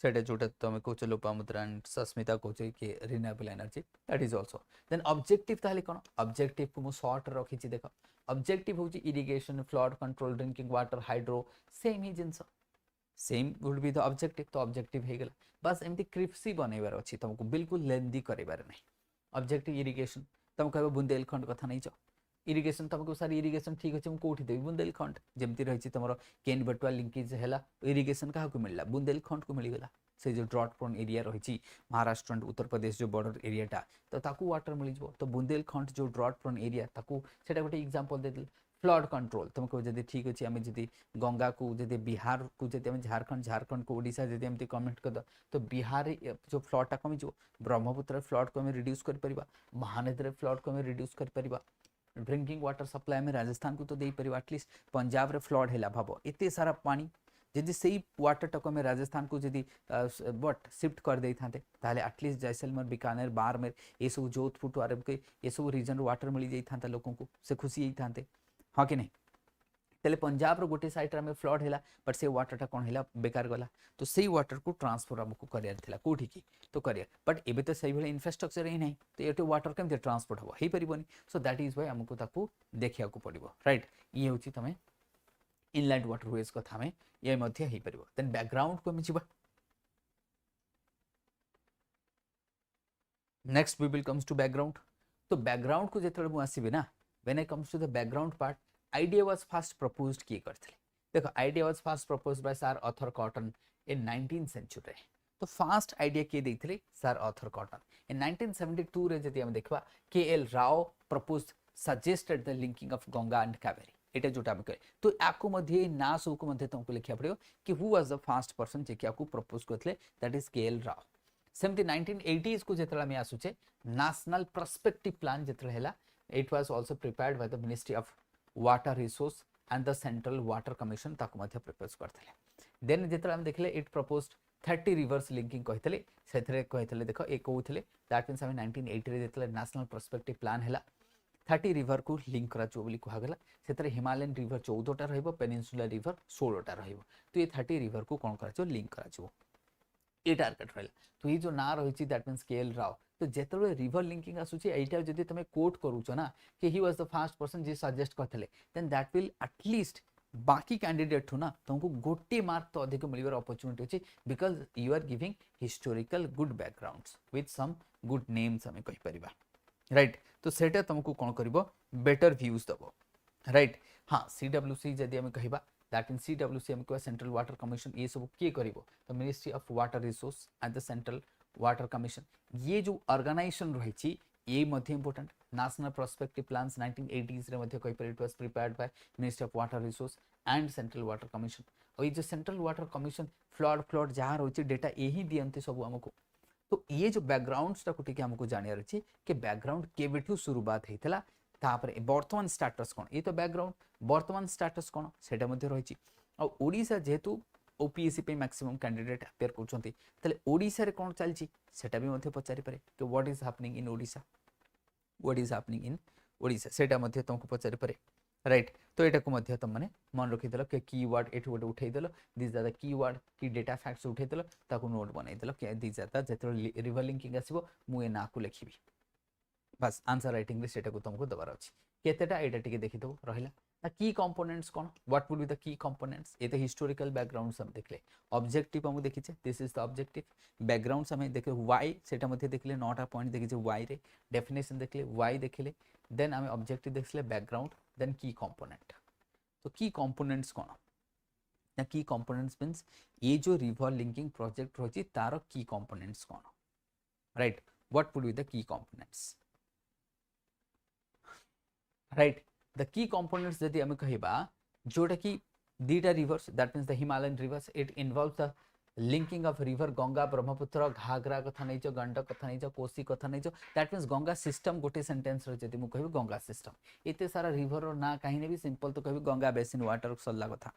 [SPEAKER 1] सेटा जोटा तुम कहूच लोपामुद्रा एंड सस्मिता कहूच कि renewable energy that is also then objective ताले कोन ऑब्जेक्टिव को मु शॉर्ट रखी छी देखो ऑब्जेक्टिव होची irrigation flood control drinking water hydro same he jeans same would be the objective तो ऑब्जेक्टिव हे गेला बस एमती क्रिप्सी बनैबार अछि तुमको बिल्कुल लेंदी करैबार नै ऑब्जेक्टिव इरिगेशन तुम कहबो बुंदेलखंड कथा नै छ इरिगेशन तुमको सारी इरिगेशन ठीक अछि हम कोठी देबी बुंदेलखंड जेमती रही छी तमरो केन बटवा लिंकेज हैला इरिगेशन कहा को मिलला बुंदेलखंड को मिल गेला से जो ड्रॉट प्रोन एरिया रही छी महाराष्ट्र एंड उत्तर प्रदेश जो बॉर्डर एरियाटा तो ताकू वाटर मिल जबो तो बुंदेलखंड जो ड्रॉट प्रोन एरिया ताकू सेटा गोटे एग्जांपल दे दिल फ्लड कंट्रोल तुमको जदी ठीक अछि हम जदी गंगा को जदी बिहार को जदी हम झारखंड को ओडिशा जदी हमती कमेंट कर तो बिहार जो फ्लड टा कमी जो ब्रह्मपुत्र फ्लड को हम रिड्यूस कर परिबा महानदी फ्लड को हम रिड्यूस कर परिबा ड्रिंकिंग वाटर सप्लाई में राजस्थान को तो दे परिबा एटलीस्ट पंजाब रे फ्लड हैला भाबो एते सारा पानी जदि सेही वाटर टको में राजस्थान को जदि बट शिफ्ट कर दे थाते ताले एटलीस्ट जैसलमेर बीकानेर बारमेर ये सब जोधपुर टू आरब के ये सब रीजन वाटर मिल जाई थाता लोगों को से खुशी ही थाते हां कि नहीं तेले पंजाब रो गोटे साइड में फ्लड हैला बट से वाटर टा कोन हैला बेकार गला तो सेही वाटर को ट्रांसफर हमको करियर थिला कोठी की तो करियर बट एबे तो सही भले इंफ्रास्ट्रक्चर ही नहीं तो एटे वाटर केमते ट्रांसपोर्ट हो ही परिबनी सो दैट इज व्हाई हमको ताकू देखिया को पड़िबो राइट ये होची तमे इनलैंड वाटरवेज कथा में ये मध्य ही परिबो देन बैकग्राउंड को मिचिबा next we will comes to background तो बैकग्राउंड को जेतले मु आसीबे ना when I comes to the background part idea was first proposed किए करथिले देखो idea was first proposed by sir arthur cotton in 19th century तो फर्स्ट आइडिया के देथिले सर आर्थर कॉटन इन 1972 रे जति हम देखबा के L Rao proposed suggested the linking of Ganga and Kaveri एटा जोटा हम कहे तो आको मध्ये ना सो को मध्ये तुमको लिखिया पड़ियो कि who was the first person जे कि आको प्रपोज करथिले that is K L Rao सेमति 1980s को जेतला में आसुचे नेशनल पर्सपेक्टिव प्लान जेतला हैला it was also prepared by the ministry of water resource and the central water commission ताको मध्ये प्रपोज करथिले देन जेतला हम देखले इट प्रपोज्ड 30 रिवर्स लिंकिंग कहते से कहते देख ये कहते दैट मीन्स आम 1980 रे नेशनल पर्सपेक्टिव प्लान है 30 रिवर को लिंक करा कहगला से हिमालयन रिवर 14टा रहिबो पेनिनसुला रिवर 16टा रहिबो तो ये 30 रिवर को कौन करा लिंक करा ये टार्गेट रहा तो ये जो ना रही दैट मीन्स के एल राव तो जिते रिवर लिंकिंग आसूची एटा जदि तुम कोट करूच ना कि he was the first person जी सजेस्ट करते देन दैट विल एटलिस्ट बाकी कैंडिडेट ठू ना तुमको गोटे मार्क तो अधिक मिलवर अपॉर्चुनिटी अच्छी because you are giving historical good backgrounds with some good names आम कहीपर राइट तो सेटा तुमको कौन कर बेटर व्यूज दब राइट हाँ सीडब्ल्यूसी जदि आम कह दैट मीन सीडब्ल्यूसी आम कह सेंट्रल वाटर कमिशन ये सब किए कर तो ministry of water resource and the central water commission ये जो ऑर्गेनाइजेशन रही ये important national prospective plans 1980s रे मध्य कहिपर it was prepared by ministry of water resource and central water commission और ये जो सेंट्रल वाटर कमिशन फ्लड जहाँ रही डेटा यही दियंती सब आमको तो ये जो बैकग्राउंड्स टाको टिके हमको जानियार अछि कि बैकग्राउंड केबेठू शुरुआत हेतला तापरे वर्तमान स्टेटस कोन ये तो बैकग्राउंड वर्तमान स्टेटस कोन सेटा मध्य रही और ओडिशा जेहेतु ओपीएससी पे मैक्सिमम कैंडिडेट अपेयर करछंती तले ओडिशा रे कोन चलछि सेटा भी मध्य पचारि पारे कि what is happening in Odisha what is happening in Odisha सेटा मध्य तुमको पचारि पारे राइट तो एटा को मध्य तुम माने मन रखि देलो कि कीवर्ड एठु गोटे उठै देलो दिस आर द कीवर्ड की डेटा फैक्ट्स उठै देलो ताको नोट बनाइ देलो कि दिस आर द जेतो रिवर लिंकिंग आसीबो मु ए ना को लिखिबी बस आंसर राइटिंग रे सेटा को तुमको दबार अछि केतेटा एटा टिके देखि दो रहिला की कंपोनेंट्स कौन what would be the key components ये तो हिस्टोरिकल बैकग्राउंड्स हम देखले ऑब्जेक्टिव हम देखिछे this is the objective backgrounds हम देखले व्हाई सेटा मध्ये देखले 9टा पॉइंट देखिछे व्हाई रे डेफिनेशन देखले व्हाई देखले देन हम ऑब्जेक्टिव देखले बैकग्राउंड देन की कंपोनेंट तो की कंपोनेंट्स कौन ना की कंपोनेंट्स मींस ये जो रिवर लिंकिंग प्रोजेक्ट रही तार की कंपोनेंट्स कौन right what would be the key components right the key components जदि आम कहबा जोटा कि दीटा rivers that means the Himalayan rivers it involves the linking of river Ganga Brahmaputra Ghaghara कथा नहीं गंडक कथा नहीं कोसी कथा नहीं दैट मीन्स गंगा सिस्टम गोटे सेंटेंस रे जदि मु कहबी गंगा सिस्टम एते सारा रिवर ना कहीं ने भी सिंपल तो कहबी गंगा बेसिन वाटर सल्ला कथा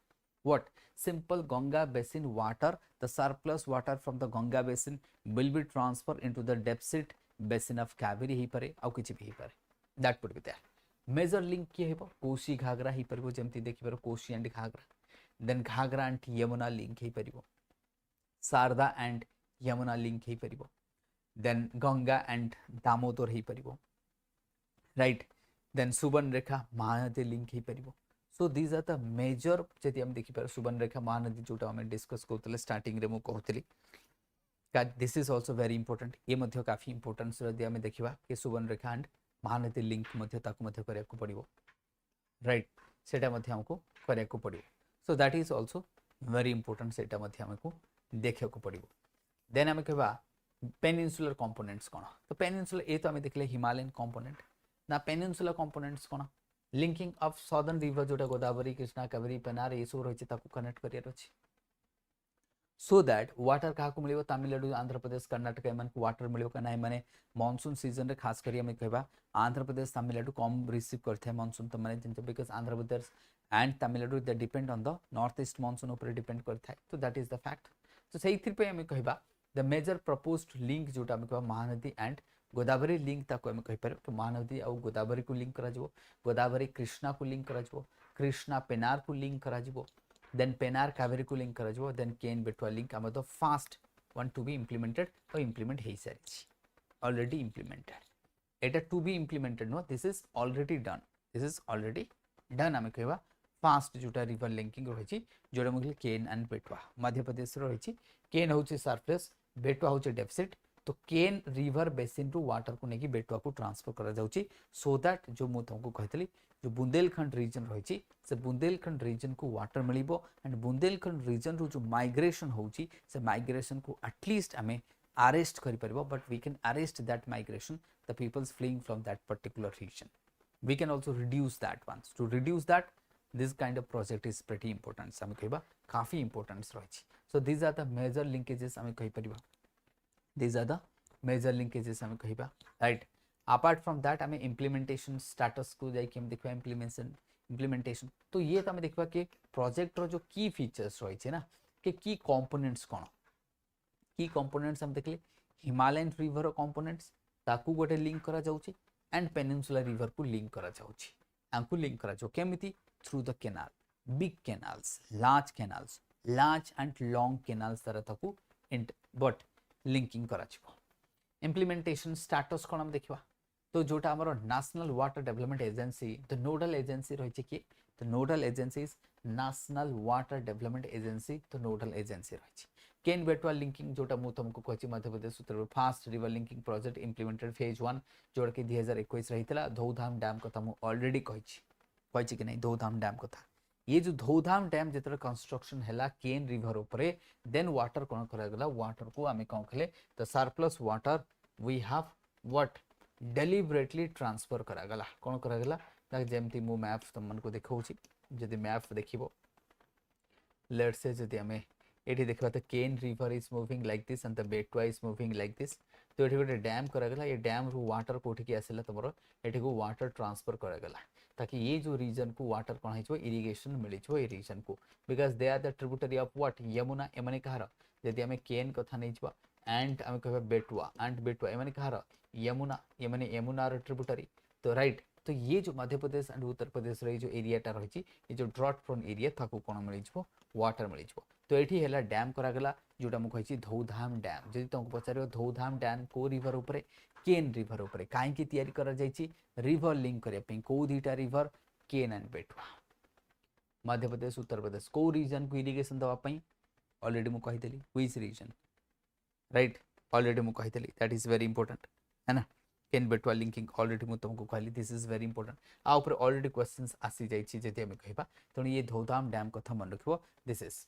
[SPEAKER 1] what simple Ganga basin water the surplus water from the Ganga basin will be transfer into the deficit basin of Kaveri ही पारे आ किछि भी ही पारे that would be there major link किए हेबो कोसी घाघरा ही परबो जेमती देखि परबो Kosi and Ghaghara then Ghaghara and Yamuna link ही परबो शारदा एंड यमुना लिंक ही परबो देन गंगा एंड दामोदर ही परबो right then Subarnarekha Mahanadi link ही परबो so these are the major जदि हम देखि पर सुवर्णरेखा महानदी जोटा हम डिस्कस करतले स्टार्टिंग रे मु कहतली का this is also very important ये मध्य काफी इंपोर्टेंस जदि हम देखिबा कि सुवर्णरेखा एंड महानदी लिंक मध्य ताकू मध्य करिया को पड़िबो राइट सेटा मध्य हमको करिया को पड़िबो so that is also very important सेटा मध्य हमको देखिया को पड़िबो देन हम कहबा पेनिनसुलर कंपोनेंट्स कोन तो पेनिनसुलर ए तो हम देखले हिमालयन कंपोनेंट ना peninsular components cone linking of southern river जोटा गोदावरी कृष्णा कावेरी पेनार ये सब रही ताकू कनेक्ट करिया अछि सो दैट वाटर क्या मिले तमिलनाडु आंध्र प्रदेश कर्नाटक एम को वाटर मिले क्या माने मानसून सीजन रे खास करी हमें कहबा आंध्र प्रदेश तमिलनाडु कम रिसीव करथे मानसून तो माने because Andhra Pradesh and Tamil Nadu they depend on the north east monsoon ऊपर डिपेंड करथा तो दैट इज द फैक्ट तो सही थी पे हमें कहबा द मेजर प्रपोज्ड लिंक जोटा हमें कहबा महानदी एंड गोदावरी लिंक ताको हमें कहि पारे कि महानदी और गोदावरी को लिंक करा जबो गोदावरी कृष्णा को लिंक करा जबो कृष्णा पेनार को लिंक करा जबो then penar kaveri को लिंक करा जबो then केन बेटवा लिंक हम तो first one to be implemented और इंप्लीमेंट हे सारी ऑलरेडी इंप्लीमेंटेड एटा to be implemented no this is already done हमें कहबा फास्ट जोटा रिवर लिंकिंग रही जोटा मुझे केन एंड बेटवा मध्य प्रदेश रही केन होचे सरफेस बेटवा होचे डेफिसिट तो Ken river basin to water को लेकिन बेटवा को ट्रांसफर करा जाउची सो दैट जो मु तुमको कहतली जो बुंदेलखंड रीजन रही से बुंदेलखंड रीजन को वाटर मिलिबो एंड बुंदेलखंड रीजन रो जो माइग्रेशन होची से माइग्रेशन को एटलीस्ट हमें अरेस्ट करि परबो but we can arrest that migration the peoples fleeing from that particular region we can also reduce that once to reduce that this kind of project is pretty important हमें कहबा काफी इंपोर्टेंस रही so these are the major linkages हमें कहि परबा these are the major linkages हमें कहबा राइट अपार्ट फ्रॉम दैट हमें इम्प्लीमेंटेशन स्टेटस को जाई कि हम देखबा इम्प्लीमेंटेशन तो ये तो हमें देखबा कि प्रोजेक्ट रो जो की फीचर्स रही छे ना कि की कंपोनेंट्स कोन की कंपोनेंट्स हम देखले हिमालयन रिवर कंपोनेंट्स ताकू गोटे लिंक करा जाउची एंड पेनिनसुला रिवर को लिंक करा जाउची आंकु लिंक करा जो केमिति through the canal big canals large and long canals तरह ताकू बट लिंकिंग करा छिबो इम्प्लीमेंटेशन स्टेटस कोन हम देखिबा तो जोटा हमर national water development agency the nodal agency रहिছে कि the nodal agency is national water development agency तो नोडल एजेंसी रहिছে केन बेटवा लिंकिंग जोटा मु तुमको कहछि Madhya Pradesh Uttar first river linking project implemented phase 1 जोड़ा कि 2021 रहितला धौधाम डैम कथा मु ऑलरेडी कहछि कि नहीं धौधाम डैम कथा ये जो धौधाम डैम जेतरे कंस्ट्रक्शन हैला केन रिवर ऊपर देन वाटर कोन करा गला वाटर को आमे कोन खले the surplus water we have what deliberately transfer करा गला कोन करा गला जेमती मु मैप तुमन को देखौछि जदि मैप देखिबो लेट्स से जदि हमें एठी देखबा तो Ken river is moving like this and the Betwa is moving like this तो एठी गोटे डैम करा गला ये डैम रू वाटर कोठी की आसेला तमरो एठी को वाटर ट्रांसफर करा गला ताकि ये जो रीजन को वाटर कोन हिजो इरिगेशन मिली छो ए रीजन को because they are the tributary of what Yamuna एमने कहार जदि हमें केन कथा नै छबा एंड हमें कहबा बेटवा एमने कहार यमुना यमने यमुना रो ट्रिब्यूटरी तो राइट तो ये जो मध्य प्रदेश एंड उत्तर प्रदेश रे जो एरियाटा रही ये जो ड्रॉट प्रोन एरिया ताकू कोन मिली छबो वाटर मिली छबो तो एठी हैला डैम करा गला जोटा मु कहिछि धौधाम डैम जदि तुमको पचारियो धौधाम डैम को रिवर ऊपर केन रिवर ऊपर काहे की तयारी करा जायछि रिवर लिंक करे पे को दीटा रिवर केन एंड बेटवा मध्य प्रदेश उत्तर प्रदेश को रीजन को इरिगेशन दवा पई ऑलरेडी मु कहि देली व्हिच रीजन राइट ऑलरेडी मु कहि देली दैट इज वेरी इंपोर्टेंट है ना केन बेटवा लिंकिंग ऑलरेडी मु तुमको कहली दिस इज वेरी इंपोर्टेंट आ ऊपर ऑलरेडी क्वेश्चंस आसी जायछि जदि हम कहबा तणी ये धौधाम डैम कथा मन रखिबो दिस इज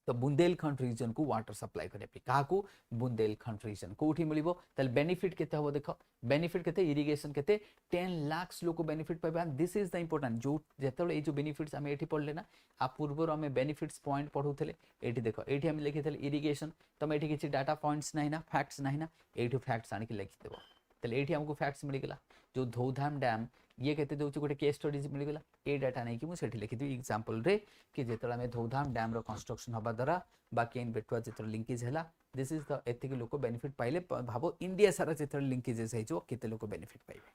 [SPEAKER 1] तो बुंदेलखंड रीजन को वाटर सप्लाई करे पे कहा को बुंदेलखंड रीजन कोठी मिलिबो तल बेनिफिट केते हो देखो बेनिफिट केते इरिगेशन केते 10 लाख लोक बेनिफिट पाबे दिस इज द इंपोर्टेंट जो जेतले ए जो बेनिफिट्स हम एठी पढले ना आ पूर्वर हम बेनिफिट्स पॉइंट पढुथले एठी देखो एठी हम लिखिथले इरिगेशन तम एठी किछि डाटा पॉइंट्स नाही ना फैक्ट्स नाही ना एठी फैक्ट्स आनि के लिखि देबो तले एठी हमको फैक्ट्स मिल गेला जो धौधाम डैम ये कहते दउछ गोटे केस स्टडीज मिल गेला ए डाटा नै कि मु सेठी लिखि दी एग्जांपल रे कि जेतला में धौधाम डैम रो कंस्ट्रक्शन हबा द्वारा बाकी इन बेटवा जेतर लिंकेज हैला दिस इज द एथिक लोक बेनिफिट पाइले भाबो इंडिया सारा जेतर लिंकेजेस है जो केते लोक बेनिफिट पाइबे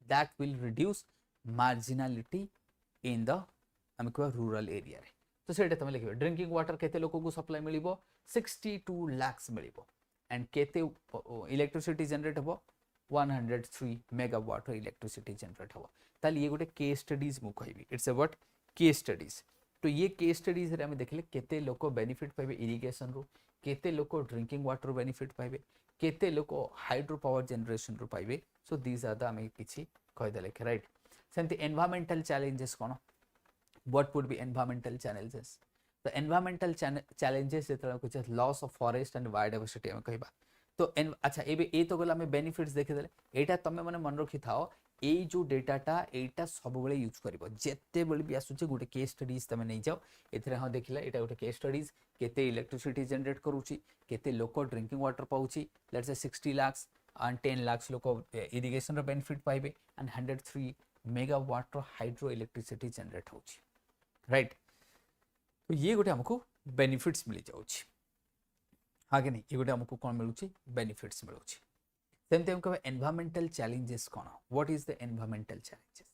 [SPEAKER 1] that will reduce marginality in the हम को रूरल एरिया रे तो सेटा तमे लिखिबे ड्रिंकिंग वाटर केते लोक को सप्लाई मिलिबो 62 लाख मिलिबो एंड केते इलेक्ट्रिसिटी जनरेट हबो 103 मेगावाट इलेक्ट्रिसिटी जनरेट हो ताल ये गोटे केस स्टडीज मु कहबी it's a what case studies तो ये केस स्टडीज रे हम देखले केते लोक बेनिफिट पाइबे इरिगेशन रो केते लोक ड्रिंकिंग वाटर बेनिफिट पाइबे केते लोक हाइड्रो पावर जनरेशन रो पाइबे सो दीस आर द हम किछि कहि देले राइट सेंति एनवायरमेंटल चैलेंजेस कोन what would be environmental challenges the environmental challenges जेतरा कुछ loss of forest and biodiversity हम कहबा तो अच्छा ए तो गला में बेनिफिट्स देखि देले एटा तमे माने मन रखि थाओ ए जो डेटाटा एटा सब बेले यूज करबो जेते बेले भी आसुचे गोटे केस स्टडीज तमे नै जाओ एथरे हां देखिला एटा गोटे केस स्टडीज केते इलेक्ट्रिसिटी जनरेट करूची केते लोक drinking water पाउची let's say 60 lakh and 10 lakh लोक इरिगेशन रो बेनिफिट पाइबे एंड 103 मेगावाट रो हाइड्रो इलेक्ट्रिसिटी जनरेट होची राइट तो ये गोटे हमको बेनिफिट्स मिल जाउची आगे नहीं ये गोटे हमको कोन मिलुची बेनिफिट्स मिलुची सेमते हम कहबे एनवायरमेंटल चैलेंजेस कोन what is the environmental challenges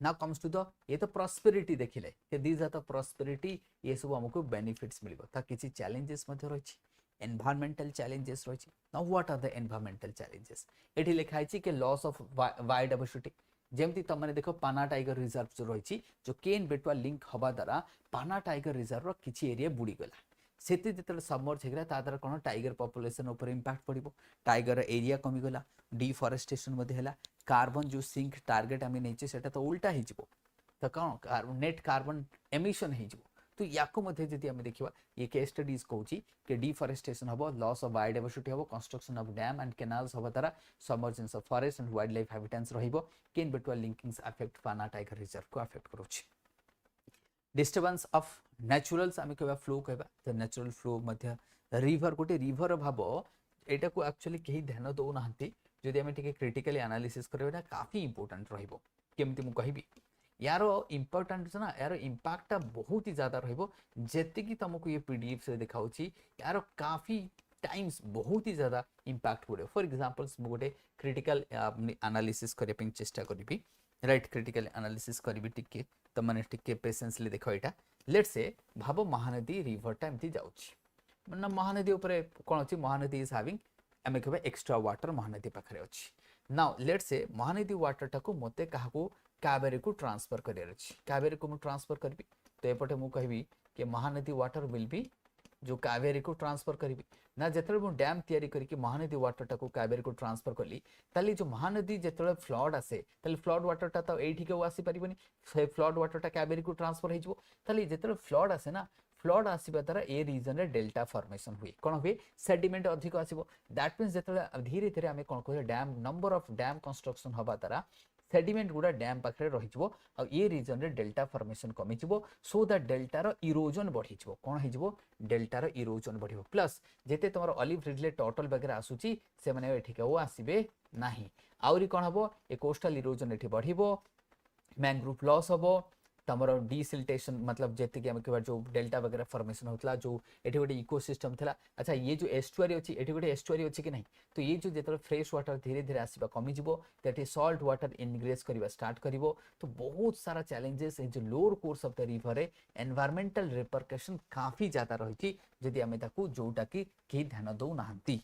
[SPEAKER 1] now comes to the ये तो प्रॉस्पेरिटी देखिले कि दीज आर द प्रॉस्पेरिटी ये सब हमको बेनिफिट्स मिलिबो ता किछि चैलेंजेस मध्ये रहिछि एनवायरमेंटल चैलेंजेस रहिछि now what are the environmental challenges एठी लिखा है कि लॉस ऑफ बायोडायवर्सिटी जेमती तमने देखो पाना टाइगर रिजर्व जो रहिछि जो केन बेटवा लिंक हबा द्वारा पाना टाइगर रिजर्व रो किछि एरिया बुडी गेला सेति जेतले सबमर्ज हेगला ता द्वारा कोन टाइगर पॉपुलेशन ऊपर इंपैक्ट पड़िबो टाइगर एरिया कमी गला डिफॉरेस्टेशन मध्ये हला कार्बन जो सिंक टारगेट आमे नेचे सेटा तो उल्टा हि जिवो तो कोन कार्बन नेट कार्बन एमिशन हि जिवो तो याको मध्ये जति आमे देखिबा ये केस स्टडीज कहूची कि डिफॉरेस्टेशन हबो लॉस ऑफ बायोडायवर्सिटी हबो construction of dam and canals हबो तारा submergence of forest and wildlife habitats रहिबो Ken Betwa linkings affect Panna tiger reserve को अफेक्ट करूची डिस्टर्बेंस ऑफ नेचुरल्स आमे कहबा फ्लो कहबा द नेचुरल फ्लो मध्ये रिवर गोटे रिवर भाबो एटा को एक्चुअली केही ध्यान दो नाहंती जदि आमे टिके क्रिटिकली एनालिसिस करबा काफी इंपोर्टेंट रहिबो केमति मु कहिबी यार इम्पोर्टेंट ना यार इंपैक्ट बहुत ही ज्यादा रहिबो जेते कि तुमको ये पीडीएफ से दिखाउची यार काफी टाइम्स बहुत ही ज्यादा इंपैक्ट पड़े फॉर एग्जांपल्स मु गोटे क्रिटिकल एनालिसिस करबे पे चेष्टा करबी राइट क्रिटिकल एनालिसिस करबी टिके त माने टिके पेशेंसली देखो एटा लेट्स से भाबो महानदी रिवरटा एमती जाउची मतलब महानदी ऊपर कोन अछि महानदी इज हैविंग आमे कहबे एक्स्ट्रा वाटर महानदी पाखरे अछि now let's say Mahanadi water टाको मते काहाको कावेरी को ट्रांसफर करियर अछि कावेरी को मु ट्रांसफर करबी तो एपटे मु कहबी कि महानदी वाटर विल बी जो कावेरी को ट्रांसफर करी ना जेतले मु डैम तयारी करी महानदी वाटर टाको कावेरी को ट्रांसफर कली ताली जो महानदी जेतले फ्लड आसे ताली फ्लड वाटर टा तो एठी के आसी परिबनी से फ्लड वाटर टा कावेरी को ट्रांसफर हे जबो ताली जेतले फ्लड आसे ना फ्लड आसीबा द्वारा ए रीजन रे डेल्टा फॉर्मेशन हुए कोन हुए सेडिमेंट अधिक आसीबो दैट मींस जेतले धीरे धीरे हमें कोन कहले dam number of dam construction हबा द्वारा सेडिमेंट गुडा डैम पाखरे रही जबो आ ये रीजन रे डेल्टा फॉर्मेशन कमी जबो so that delta rho erosion बढ़ी जबो कोन हे जबो डेल्टा रो इरोजन बढ़िबो प्लस जेते तमरो ऑलिव रिडले टर्टल वगैरह आसुची से माने एठी के ओ आसीबे नाही आउरी कोन हबो ए कोस्टल इरोजन एठी बढ़िबो मैंग्रोव लॉस हबो तमरो डिसिल्टेशन मतलब जेते कि हम के जो डेल्टा वगैरह फॉर्मेशन होतला जो एठी गोटे इकोसिस्टम थला अच्छा ये जो एस्टुअरी अछि एठी गोटे एस्टुअरी अछि कि नहीं तो ये जो जेतले फ्रेश वाटर धीरे धीरे आसीबा कमी जिवो तेठी सॉल्ट वाटर इनग्रेस करबा स्टार्ट करिवो तो बहुत सारा चैलेंजेस है जो lower course of the river रे एनवायरमेंटल रिपरकशन काफी ज्यादा रहिछि जदि हमें ताकू जोटा कि ध्यान दउ नाहंती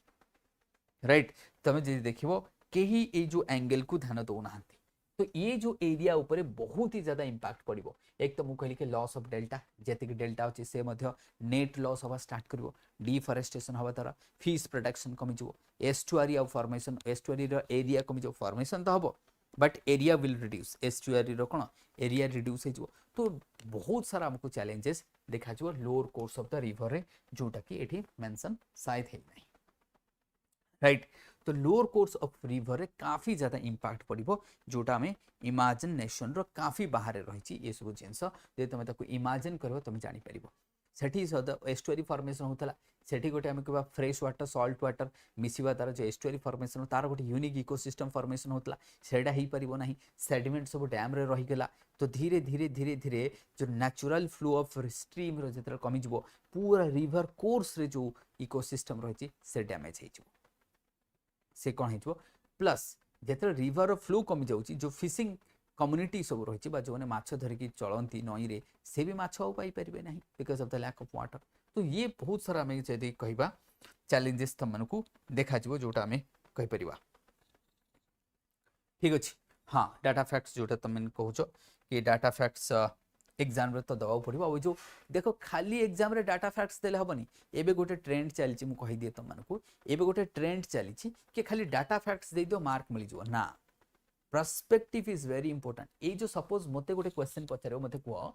[SPEAKER 1] राइट तमे जदि देखिवो केही ए जो एंगल को ध्यान दउ नाहंती तो ये जो एरिया ऊपर बहुत ही ज्यादा इंपैक्ट पड़ो एक तो मुझे कहली लॉस ऑफ डेल्टा जेति डेल्टा अच्छी से नेट लॉस हवा स्टार्ट करिवो डिफॉरेस्टेशन हवा द्वारा फिश प्रोडक्शन कमी जो एस्टुअरी ऑफ फॉर्मेशन एस्टुअरी रो एरिया कमी जो फॉर्मेशन तो हबो but area will reduce estuary रो कोन एरिया रिड्यूस हो तो बहुत सारा हमको चैलेंजेस देखा जो lower course of the river रे जोटा कि एठी मेंशन शायद है नहीं राइट तो लोअर कोर्स ऑफ रिवर रे काफी ज्यादा इंपैक्ट पड़ो जोटा हमें इमेजिनेशन रो काफी बाहर रही ये सब जिनस जे तुम ताको इमेजिन करबो तुम जानि परिबो सेठी सद एस्टुअरी फॉर्मेशन होतला सेठी गोटे हम कहबा फ्रेश वाटर सॉल्ट वाटर मिसिबा तार जो एस्टुअरी फॉर्मेशन तार गोटे यूनिक इकोसिस्टम फॉर्मेशन होतला सेडा ही परिबो नहीं सेडिमेंट सब डैम रे रही गेला तो धीरे धीरे धीरे धीरे जो नेचुरल फ्लो ऑफ स्ट्रीम रो जेतर कमी जबो पूरा रिवर कोर्स रे जो इकोसिस्टम रही से डैमेज हे जबो से कौन हो प्लस जेते रिवर फ्लो कमी जाउची जो फिशिंग कम्युनिटी सब रही जो मैंने माछ धरिकी चलती नई रे से भी माछ पाई पारे ना because of the lack of water तो ये बहुत सारा आम जदि कहवा चैलेंजेस तुमको देखा जोटा आम कहीपर ठीक अच्छे हाँ डाटा फैक्ट्स जोटा तुम कौच कि डाटा फैक्ट्स एग्जाम रे तो दवा पड़ो आ जो देख खाली एग्जाम रे डाटा फैक्ट्स देले हबनी एबे गोटे ट्रेंड चलची मु कहि दिए तुमको एबे गोटे ट्रेंड चलची कि खाली डाटा फैक्ट्स दे दियो मार्क मिल जो ना पर्सपेक्टिव इज वेरी इंपोर्टेंट ए जो सपोज मते गोटे क्वेश्चन पचारो मते कह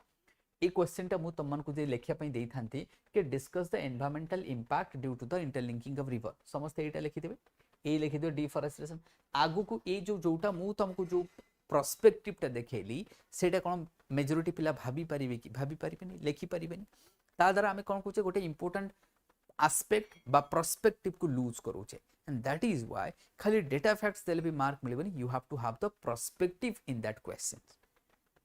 [SPEAKER 1] ए क्वेश्चन टा मु तुमको जे लेखिया पई देई थांती कि discuss the environmental impact due to the interlinking of river समस्त एटा लिखि देबे ए लिखि दियो डिफॉरेस्टेशन आगु को ए जो जोटा मु तुमको जो पर्सपेक्टिव टा देखैली सेटा कोन मेजॉरिटी पिला भाबी परिबे कि भाबी परिबेनी लिखि परिबेनी ता द्वारा हमें कोन कुछ गोटे इंपोर्टेंट एस्पेक्ट बा पर्सपेक्टिव को लूज करूचे एंड दैट इज व्हाई खाली डेटा फैक्ट्स देले भी मार्क मिलबनी you have to have the perspective in that question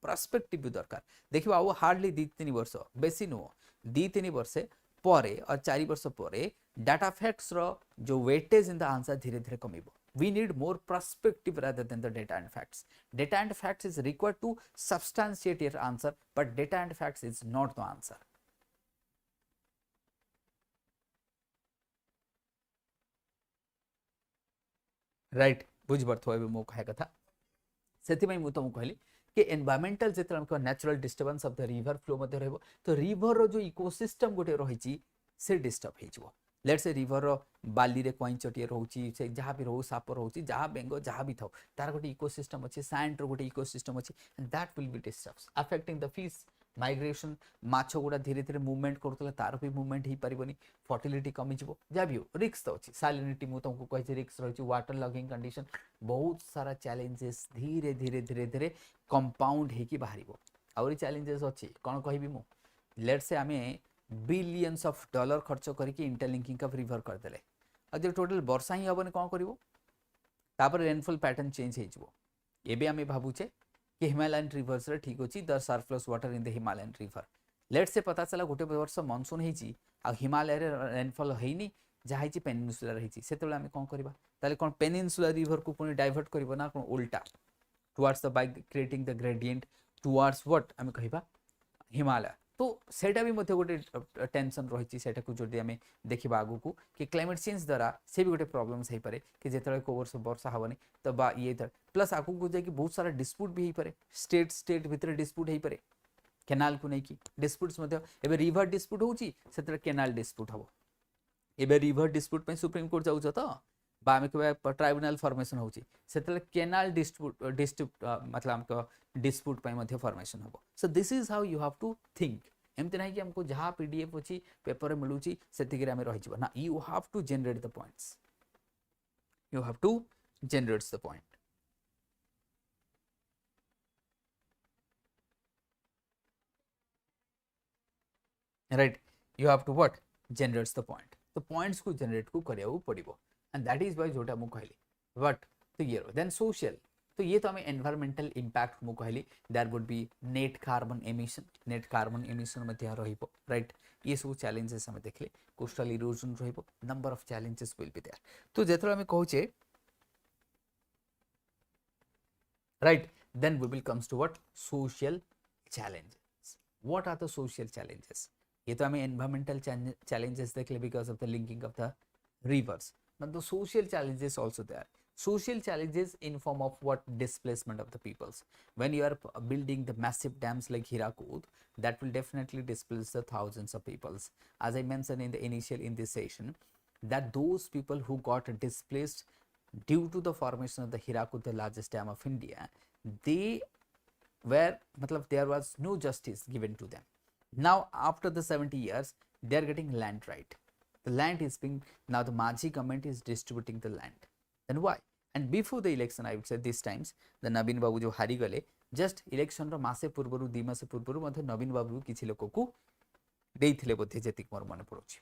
[SPEAKER 1] perspective भी दरकार देखिबा आ हार्डली 2-3 वर्ष बेसी नो 2-3 वर्ष परे और 4 वर्ष परे डाटा फैक्ट्स रो जो वेटेज इन द आंसर धीरे धीरे कमिबो we need more perspective rather than the data and facts. Data and facts is required to substantiate your answer, but data and facts is not the answer. Right? बुझ बरथो एबे मो कहे कथा सेति मई मु तुम कहली कि एनवायरमेंटल जेते हमको natural disturbance of the river flow मध्ये रहबो तो रिवर रो जो इकोसिस्टम गोटे रहिची से डिस्टर्ब हे जबो लेट से रिवर बाली रे कहीं चटिए रोची से जहाँ भी रो साप रोची जहाँ बेंगो जहाँ भी थाओ तार गोटे इकोसिस्टम अच्छे सैंड रो गोटे इकोसिस्टम अच्छे and that will be disturbs affecting the fish migration माछ गुड़ा धीरे धीरे मूवमेंट करतला तार भी मूवमेंट ही परिबनी फर्टिलिटी कमी जिवो जा भी हो रिस्क तो अछि सैलिनिटी मु तुमको कहि रिस्क रही वाटर लॉगिंग कंडीशन बहुत सारा चैलेंजेस धीरे धीरे धीरे धीरे कंपाउंड हेकी बाहरिबो आउरी चैलेंजेस अछि कोन कहबी मु लेट से हमें बिलियंस ऑफ डॉलर खर्च करके इंटरलिंकिंग ऑफ रिवर कर देले आ जे टोटल वर्षा ही हबने कोन करिवो तापर रेनफॉल पैटर्न चेंज हे जिवो एबे हमें भाबुचे कि हिमालयन रिवर्स रे ठीक अछि the surplus water in the Himalayan river late से पता चला गोटे वर्ष मनसून हेची आ हिमालय रे रेनफॉल हेनी जा हेची पेनिनसुला हेची सेतेबेला हम कोन करबा ताले कोन पेनिनसुला रिवर को पुनी डाइवर्ट करबो ना कोन उल्टा towards the by creating the gradient towards what हम कहिबा हिमालय तो सेटा भी मध्य गोटे टेंशन रही सेटा को जदि आम देखा आगु को कि क्लाइमेट चेंज द्वारा से भी गोटे प्रोब्लेम्स हो पारे कि जिते को वर्ष वर्षा हेनी तो बा ये प्लस आगु को जाकि बहुत सारा डिस्प्यूट भी हो पारे स्टेट स्टेट भितर डिस्प्यूट हो पारे केनाल को लेकिन डिस्प्यूट्स एबे रिवर डिस्प्यूट होची सेतरे केनाल डिस्प्यूट हबो एबे रिवर डिस्प्यूट पे सुप्रीम कोर्ट जाउछ तो बा आमे कहबा ट्राइब्यूनल फॉर्मेशन होची सेतरे केनाल डिस्प्यूट मतलब हमको डिस्प्यूट पे मध्य फॉर्मेशन हबो so this is how you have to think एमते नहीं कि हमको जहां पीडीएफ अछि पेपर मिलुची सेतिके आमे रहि जबो ना you have to generate the points you have to generate the point right you have to what generates the point तो पॉइंट्स को जनरेट को करिया पड़िबो एंड दैट इज व्हाई जोटा मु कहली बट तो ये देन सोशल तो ये तो हमें एनवायरमेंटल इंपैक्ट मु कहली there would be net carbon emission मध्ये रहिबो राइट ये सब चैलेंजेस हमें देखले कोस्टल इरोजन रहिबो number of challenges will be there तो जेतरा हमें कहूचे right then we will comes to what social challenges what are the social challenges ये तो हमें एनवायरमेंटल challenges देखले because of the linking of the rivers but the social challenges also there social challenges in form of what displacement of the peoples when you are building the massive dams like Hirakud that will definitely displace the thousands of peoples as I mentioned in the initial in this session that those people who got displaced due to the formation of the Hirakud the largest dam of India they where matlab there was no justice given to them now after the 70 years they are getting land right the land is being now the Maji government is distributing the land then why and before the election I would say this times the Nabin Babu jo hari gale just election ro मासे पूर्वरु 2 मास पूर्वरु मध्ये नवीन बाबू किछि लोक को देइथिले बोधे जेतिक मोर मन पड़ुछि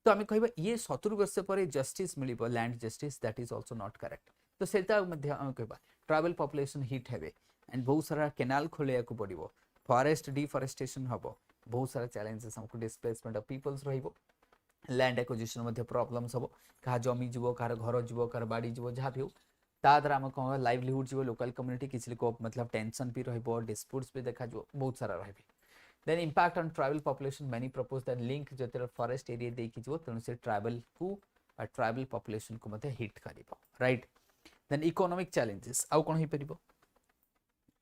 [SPEAKER 1] तो आमे कहबा ये 70 वर्ष पर जस्टिस मिलिबो land justice that is also not correct तो सेटा मध्ये आमे कहबा ट्राइबल पॉपुलेशन हिट हेबे एंड बहुत सारा केनाल खोलेया को पड़िबो फॉरेस्ट डिफॉरेस्टेशन हबो बहुत सारा चैलेंजेस हमको डिस्प्लेसमेंट ऑफ पीपल्स रहिबो लैंड एक्विजिशन मध्ये प्रॉब्लम्स हबो कहा जमी जीवो कार घर जीवो कार बाड़ी जीवो जहाँ भी हो ता द्वारा हम कह लाइवलीहुड जीवो लोकल कम्युनिटी किसी को मतलब टेंशन भी रहिबो डिस्प्यूट्स भी देखा जो बहुत सारा रहिबे then impact on tribal population many propose that link जते फॉरेस्ट एरिया दे कि जो तनु से ट्राइबल को ट्राइबल पॉपुलेशन को मध्ये हिट करिबो राइट देन इकोनॉमिक चैलेंजेस आउ कोन ही परिबो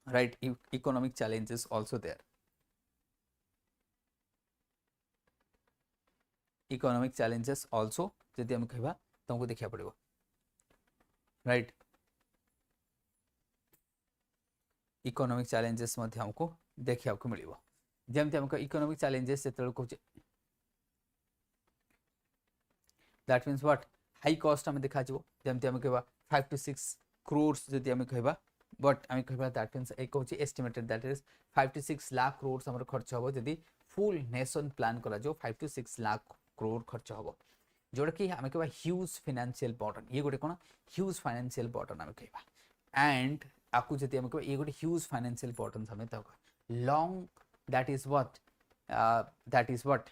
[SPEAKER 1] right economic challenges also there economic challenges also जदि हम कहबा तुमको देखिया पड़िबो राइट इकोनॉमिक चैलेंजेस मध्ये हमको देखिया को मिलिबो जेमते हमको इकोनॉमिक चैलेंजेस सेतल को that means what high cost हम देखा जबो जेमते हम कहबा 5 to 6 crores जदि हम कहबा बट हम कहबा दैट मींस एक होची estimated that is 5 to 6 lakh crores हमर खर्च होबो जदि फुल नेशन प्लान करा जो 5 to 6 लाख crore खर्च होबो जोड़ा कि हमें कहबा ह्यूज फाइनेंशियल बर्डन ये गोटे कोन ह्यूज फाइनेंशियल बर्डन हमें कहबा एंड आकु जति हमें कहबा ये गोटे ह्यूज फाइनेंशियल बर्डन हमें तो long that is what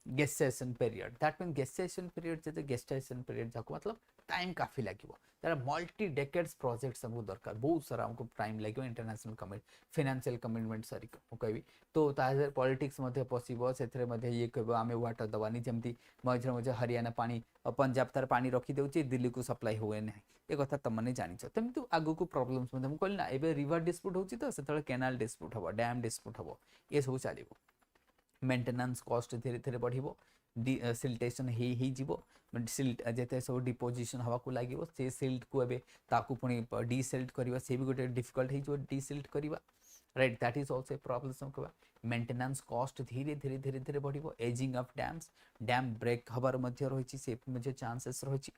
[SPEAKER 1] gestation period that means gestation period जते gestation period जाको मतलब टाइम काफी लागिवो तार मल्टी डेकेड्स प्रोजेक्ट्स हमको दरकार बहुत सारा हमको टाइम लागिवो इंटरनेशनल कमिट फाइनेंशियल कमिटमेंट सरी को कहबी तो ताजर पॉलिटिक्स मध्ये पसिबो सेथरे मध्ये ये कहबो आमे वाटर दवानी जेमती मझे मझे हरियाणा पानी पंजाब तार पानी रखी देउची दिल्ली को सप्लाई होए नै ए कथा त मने जानि छ तम तो आगु को प्रॉब्लम्स मध्ये हम कहली ना एबे रिवर डिस्प्यूट होची तो सेतले कैनाल डिस्प्यूट हबो डैम डिस्प्यूट हबो ए सब चलिबो मेंटेनेंस कॉस्ट धीरे धीरे बढ़िबो सिल्टेशन ही जीवो सिल्ट जेते सब डिपोजिशन हवा को लागिवो से सिल्ट को एबे ताकू पुनी डीसिल्ट करबा से भी गोटे डिफिकल्ट हे जो डीसिल्ट करबा right that is also a problem सम कहबा मेंटेनेंस कॉस्ट धीरे धीरे बढ़िबो ageing of dams dam break हबार मध्य रहिछि से मध्य चांसेस रहिछि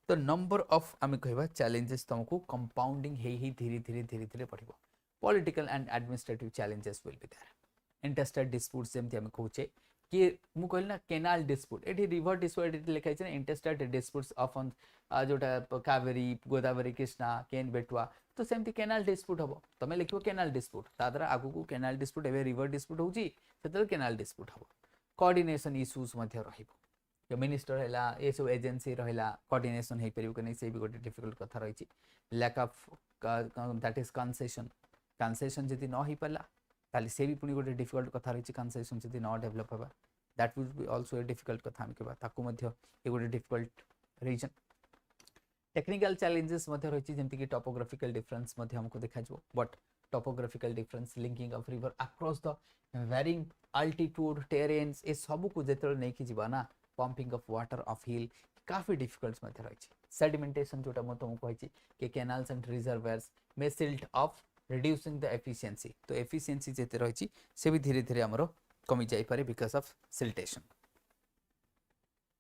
[SPEAKER 1] तो नंबर ऑफ आमे कहबा चैलेंजेस तुमको कंपाउंडिंग हे धीरे बढ़िबो political and administrative challenges will be there interstate disputes जेमति हम कहूचे कि मु कहल ना केनाल डिस्प्यूट एठी रिवर डिस्प्यूट एठी लिखाइ छै ना इंटरस्टेट डिस्प्यूट्स ऑफन जोटा कावेरी गोदावरी कृष्णा केन बेटवा तो सेमती केनाल डिस्प्यूट हम तुम लिख केनाल डिस्प्यूट ताद्वारा आगू केनाल डिस्प्यूट एवं रिवर डिस्प्यूट होची से केनाल डिस्प्यूट हम कोऑर्डिनेशन इश्यूज जो मिनिस्टर है ये सब एजेंसी रहा कोऑर्डिनेशन हो पार कि नहीं से भी गोटे डिफिकल्ट कथा रही lack of that is concession concession जदि न हो पारा ताली से भी पुणी गोटे डिफिकल्ट कथा रही कंसेशन जदि न डेभलप होगा that would be also a difficult कथा हम कहबा ताकू मध्य ये गोटे डिफिकल्ट रीजन टेक्निकल चैलेंजेस रही जमती कि टोपोग्राफिकल डिफरेंस हमको देखा but topographical difference linking of river across the varying altitude terrains ये सब को जो नहीं कि ना pumping of water of hill काफी डिफिकल्ट रही सेडिमेंटेशन जोटा मैं तुमको कही कि कैनाल्स एंड रिजर्वायर्स मे silt of reducing the efficiency तो एफिशिएंसी जेते रही से भी धीरे धीरे आमर कमी जाई पारे बिकॉज ऑफ सिल्टेशन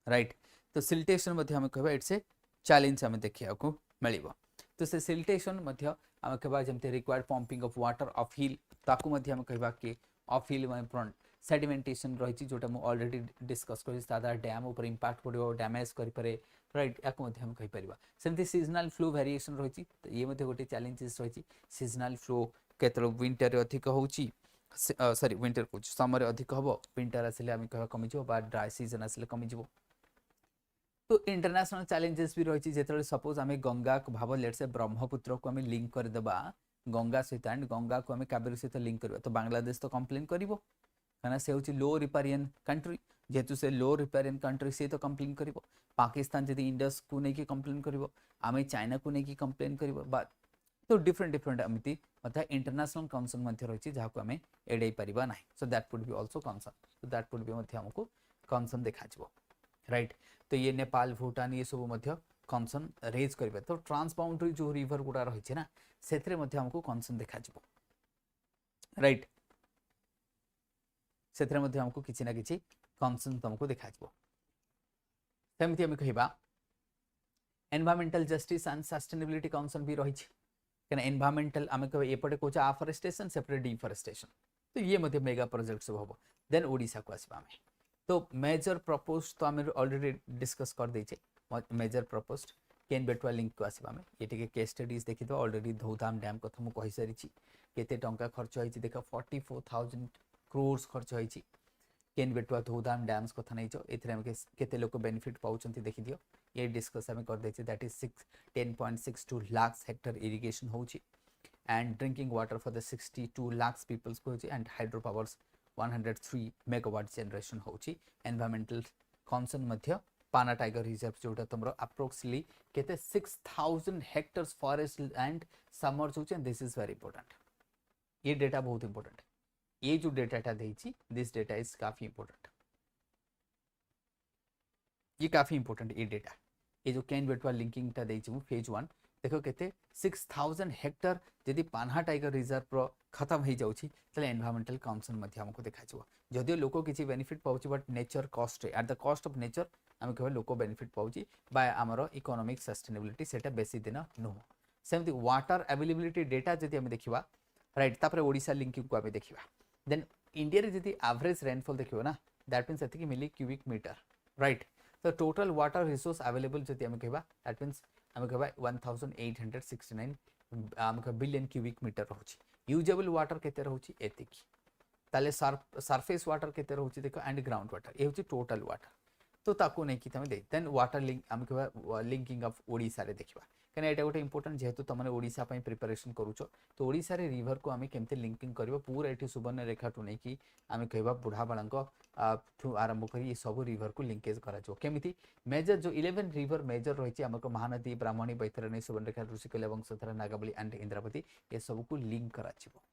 [SPEAKER 1] राइट तो सिल्टेशन मध्य हम कहबा इट्स ए चैलेंज हमें देखिया को मिलिबो तो से सिल्टेशन मध्य हम कहबा जमते required pumping of water of hill ताकू मध्य हम कहबा कि ऑफ हिल में फ्रंट सेडिमेंटेशन रही जोटा मु ऑलरेडी डिस्कस करी सादा डैम ऊपर इंपैक्ट पड़ो डैमेज करि पारे राइट याको मध्य हम कहि परिबा सेमती सीजनल फ्लो वेरिएशन रही तो ये मध्य गोटे चैलेंजेस रही सीजनल फ्लो केतलो विंटर अधिक होची सॉरी विंटर को समर अधिक हबो विंटर आसिले हम कहबा कमी जबो बा ड्राई सीजन आसिले कमी जबो तो इंटरनेशनल चैलेंजेस भी रही जेतले सपोज आम गंगा को भाव लेट से ब्रह्मपुत्र को आम लिंक करदेबा गंगा सहित एंड गंगा को आम कावेरी सहित लिंक करबा तो बांग्लादेश तो कंप्लेन करिवो कहना से होची लो रिपेरियन कंट्री जेतु से लो रिपेरियन कंट्री से तो कंप्लेन करिवो पाकिस्तान जदी इंडस को नहीं कि कंप्लेन करिवो आम चाइना को नहीं कि कंप्लेन करिवो बा तो डिफरेंट डिफरेंट एमती मतलब इंटरनेशनल कंसर्न मध्य रही जहाँ को आम एड़े पारिबा नाही so that would be also concern so that would be मध्य हमको कंसर्न देखा राइट तो ये नेपाल भूटान ये सब मध्य कंसर्न रेज करिबा तो ट्रांसबाउंडरी जो रिवर गुडा रही ना सेथरे मध्य हमको कंसर्न देखा राइट सेथरे मध्य हमको किछि ना किछि कंसर्न तुमको देखा सेमती हम कहबा environmental justice and sustainability concern भी रही कहना एनवायरमेंटल आम कह एपटे कौच आफ्रेस्टेशन सेपटे डिफरेस्टेशन तो ये मध्य मेगा प्रोजेक्ट सब हम देन ओडिशा को आसबा आम तो मेजर प्रपोज तो आम ऑलरेडी डिस्कस कर देचे मेजर प्रपोज केन बेटवा लिंक को आसबा आम ये टिके केस स्टडीज देखि दो ऑलरेडी धौधाम डैम कथा मु कहि सारी केते टंका खर्च होई देख 44,000 क्रोर्स खर्च होई केन बेटवा धौधाम डैम्स कथा नहीं छो एथरे हम केते लोक बेनिफिट पाउचंती देखि दियो ये डिस्कस आम कर देचे that is 10.62 lakh hectare irrigation होची and drinking water for the 62 lakh peoples को होची and hydro powers 103 megawatt generation होची एनवायरमेंटल कंसर्न मध्य पाना टाइगर रिजर्व जोटा तुमरो अप्रोक्सिमेटली केते 6000 हेक्टर्स फॉरेस्ट एंड समर्स होची and this is very important ये डेटा बहुत इंपोर्टेंट ये जो डेटाटा देइची दिस डेटा इज काफी इंपोर्टेंट ये काफी इंपोर्टेंट ये डेटा ये जो कैन बेटवा लिंकिंग टा देइची फेज 1 देखो केते 6000 हेक्टर यदि पान्हा टाइगर रिजर्व प्रो खत्म हो जाउची तले एनवायरमेंटल कंसर्न मध्य हमको देखा जाओ जदियो लोको किछि बेनिफिट पाउची but nature cost at the cost of nature हम कहबा लोको बेनिफिट पाउची बाय हमरो इकोनॉमिक सस्टेनेबिलिटी सेटा बेसी दिन नो सेमती वाटर अवेलेबिलिटी डेटा जदि हम देखिबा राइट तापरे ओडिशा लिंकिंग को हम देखिबा देन इंडिया रे जदि एवरेज रेनफॉल देखिबो ना दैट मींस एति मिली क्यूबिक मीटर राइट तो टोटल वाटर रिसोर्स अवेलेबल जदि हम कहबा दैट मींस हम कहबा 1869 हम बिलियन क्यूबिक मीटर रहउची यूजेबल वाटर केते रहउची एतिकी ताले सरफेस वाटर केते रहउची देखो एंड ग्राउंड वाटर ए होची टोटल वाटर तो ताको नै कि तमे दे देन वाटर लिंक हम कहबा लिंकिंग ऑफ ओडिसा रे देखिबा कने एटा गोटे इंपोर्टेंट जेहेतु तुमने ओडिशा पई प्रिपरेशन करूछो तो ओडिसा रे रिवर को हमें केमते लिंकिंग करबो पूरा एठी सुवर्ण रेखा टु नै कि हमें कहबा बुढ़ा बाळंको ठु आरंभ करी ये सब रिवर को लिंकेज करा जो केमिति मेजर जो 11 रिवर मेजर रहिछि हमको महानदी ब्राह्मणी बैतरणी सुवर्ण रेखा ऋषिकूल्य वंशधारा नागावली एंड इंद्रावती ये सब को लिंक करा छिबो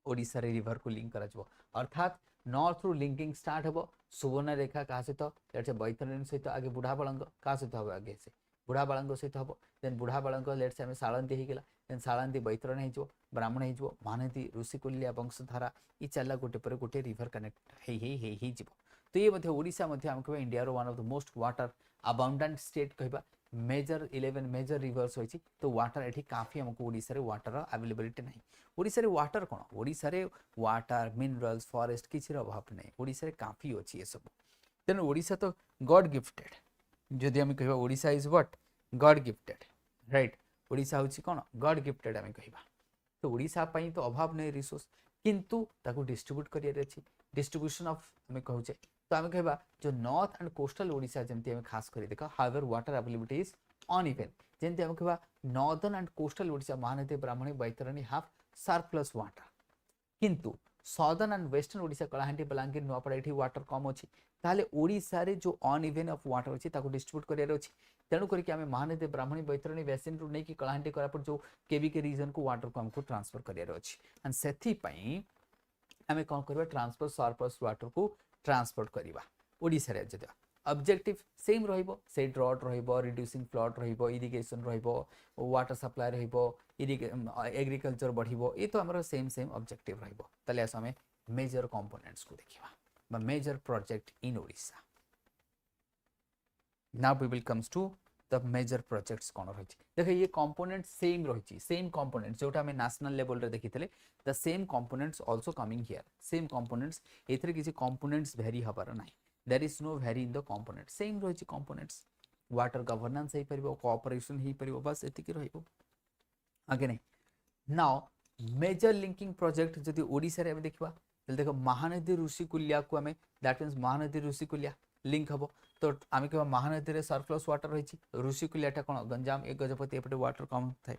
[SPEAKER 1] ओडिसा रे रिवर को लिंक करा छिबो अर्थात नॉर्थ रु लिंकिंग स्टार्ट हबो सुवर्ण रेखा का सहित लेट्स बैतरणी सहित आगे बुढ़ा बाळंग का सहित हबो आगे से बुढ़ा बाळंग सहित हबो देन बुढ़ा बाळंग लेट्स हम साळंदी हे गेला देन साळंदी बैतरणी हे जो ब्राह्मण हे जो महानदी ऋषिकूल्य वंशधारा ई चला गोटे पर गोटे रिवर कनेक्ट हे जिवो तो ये मध्य ओडिशा मध्य हम कहबा इंडिया रो one of the most water abundant state कहबा मेजर 11 मेजर रिवर्स होइछि तो वाटर एठी काफी हमको ओडिसा रे वाटर अवेलेबिलिटी नहीं ओडिसा रे वाटर कोन ओडिसा रे वाटर मिनरल्स फॉरेस्ट किछि रो अभाव नहीं ओडिसा रे काफी अछि ये सब देन ओडिसा तो गॉड गिफ्टेड जदि हम कहबा Odisha is what God gifted right Odisha होची कोन गॉड गिफ्टेड आमे कहिबा तो ओडिशा पई तो अभाव नै रिसोर्स किंतु ताको डिस्ट्रीब्यूट करियर अछि डिस्ट्रीब्यूशन ऑफ आमे कहूचे तो आमे कहबा जो नॉर्थ एंड कोस्टल ओडिशा जेमति आमे खास करी देखा however water availability is uneven जेमति आमे कहबा northern and coastal Odisha Mahanadi Brahmani Baitarani half surplus water किंतु southern and western Odisha Kalahandi Balangir Nuapada एठी वाटर कम अछि ताले ओडिशा रे जो अनइवन ऑफ वाटर अछि ताको डिस्ट्रीब्यूट करियर अछि तेणु करी आमे महानदी ब्राह्मणी बैतरणी बेसिन रु नै कि कलाहांडी करापुर जो केबी के रीजन को वाटर को हमको ट्रांसफर करियर अछि एंड सेथि पई आमे कोन करबा ट्रांसफर सरप्लस वाटर को ट्रांसपोर्ट करिबा ओडिशा रे जदा ऑब्जेक्टिव सेम रहिबो से ड्रॉट रहिबो रिड्यूसिंग फ्लड रहिबो इरिगेशन रहिबो वाटर सप्लाई रहिबो एग्रीकल्चर बढ़िबो ए तो हमरो सेम ऑब्जेक्टिव रहिबो तले आस हमें मेजर कंपोनेंट्स को देखिबा बा major project in Odisha now we will comes to the major projects कोन रहि देखै ये कंपोनेंट सेम रहि सेम कंपोनेंट जोटा हमें नेशनल लेवल रे देखितले the same components also coming here same components एथरे किसी कंपोनेंट्स वेरी हबार नाही there is no vary in the component same रही components water governance ही परिबो cooperation ही परिबो बस एति की रहिबो आगे नहीं now major linking project जदि ओडिसा रे देखबा तले देखो महानदी ऋषिकुल्या को हमें that means Mahanadi Rushikulya link हबो तो आमे कहबा महानदी रे सरप्लस वाटर रही ऋषिकुल्याटा कोन गंजाम एक गजपति एपटे वाटर कम थाए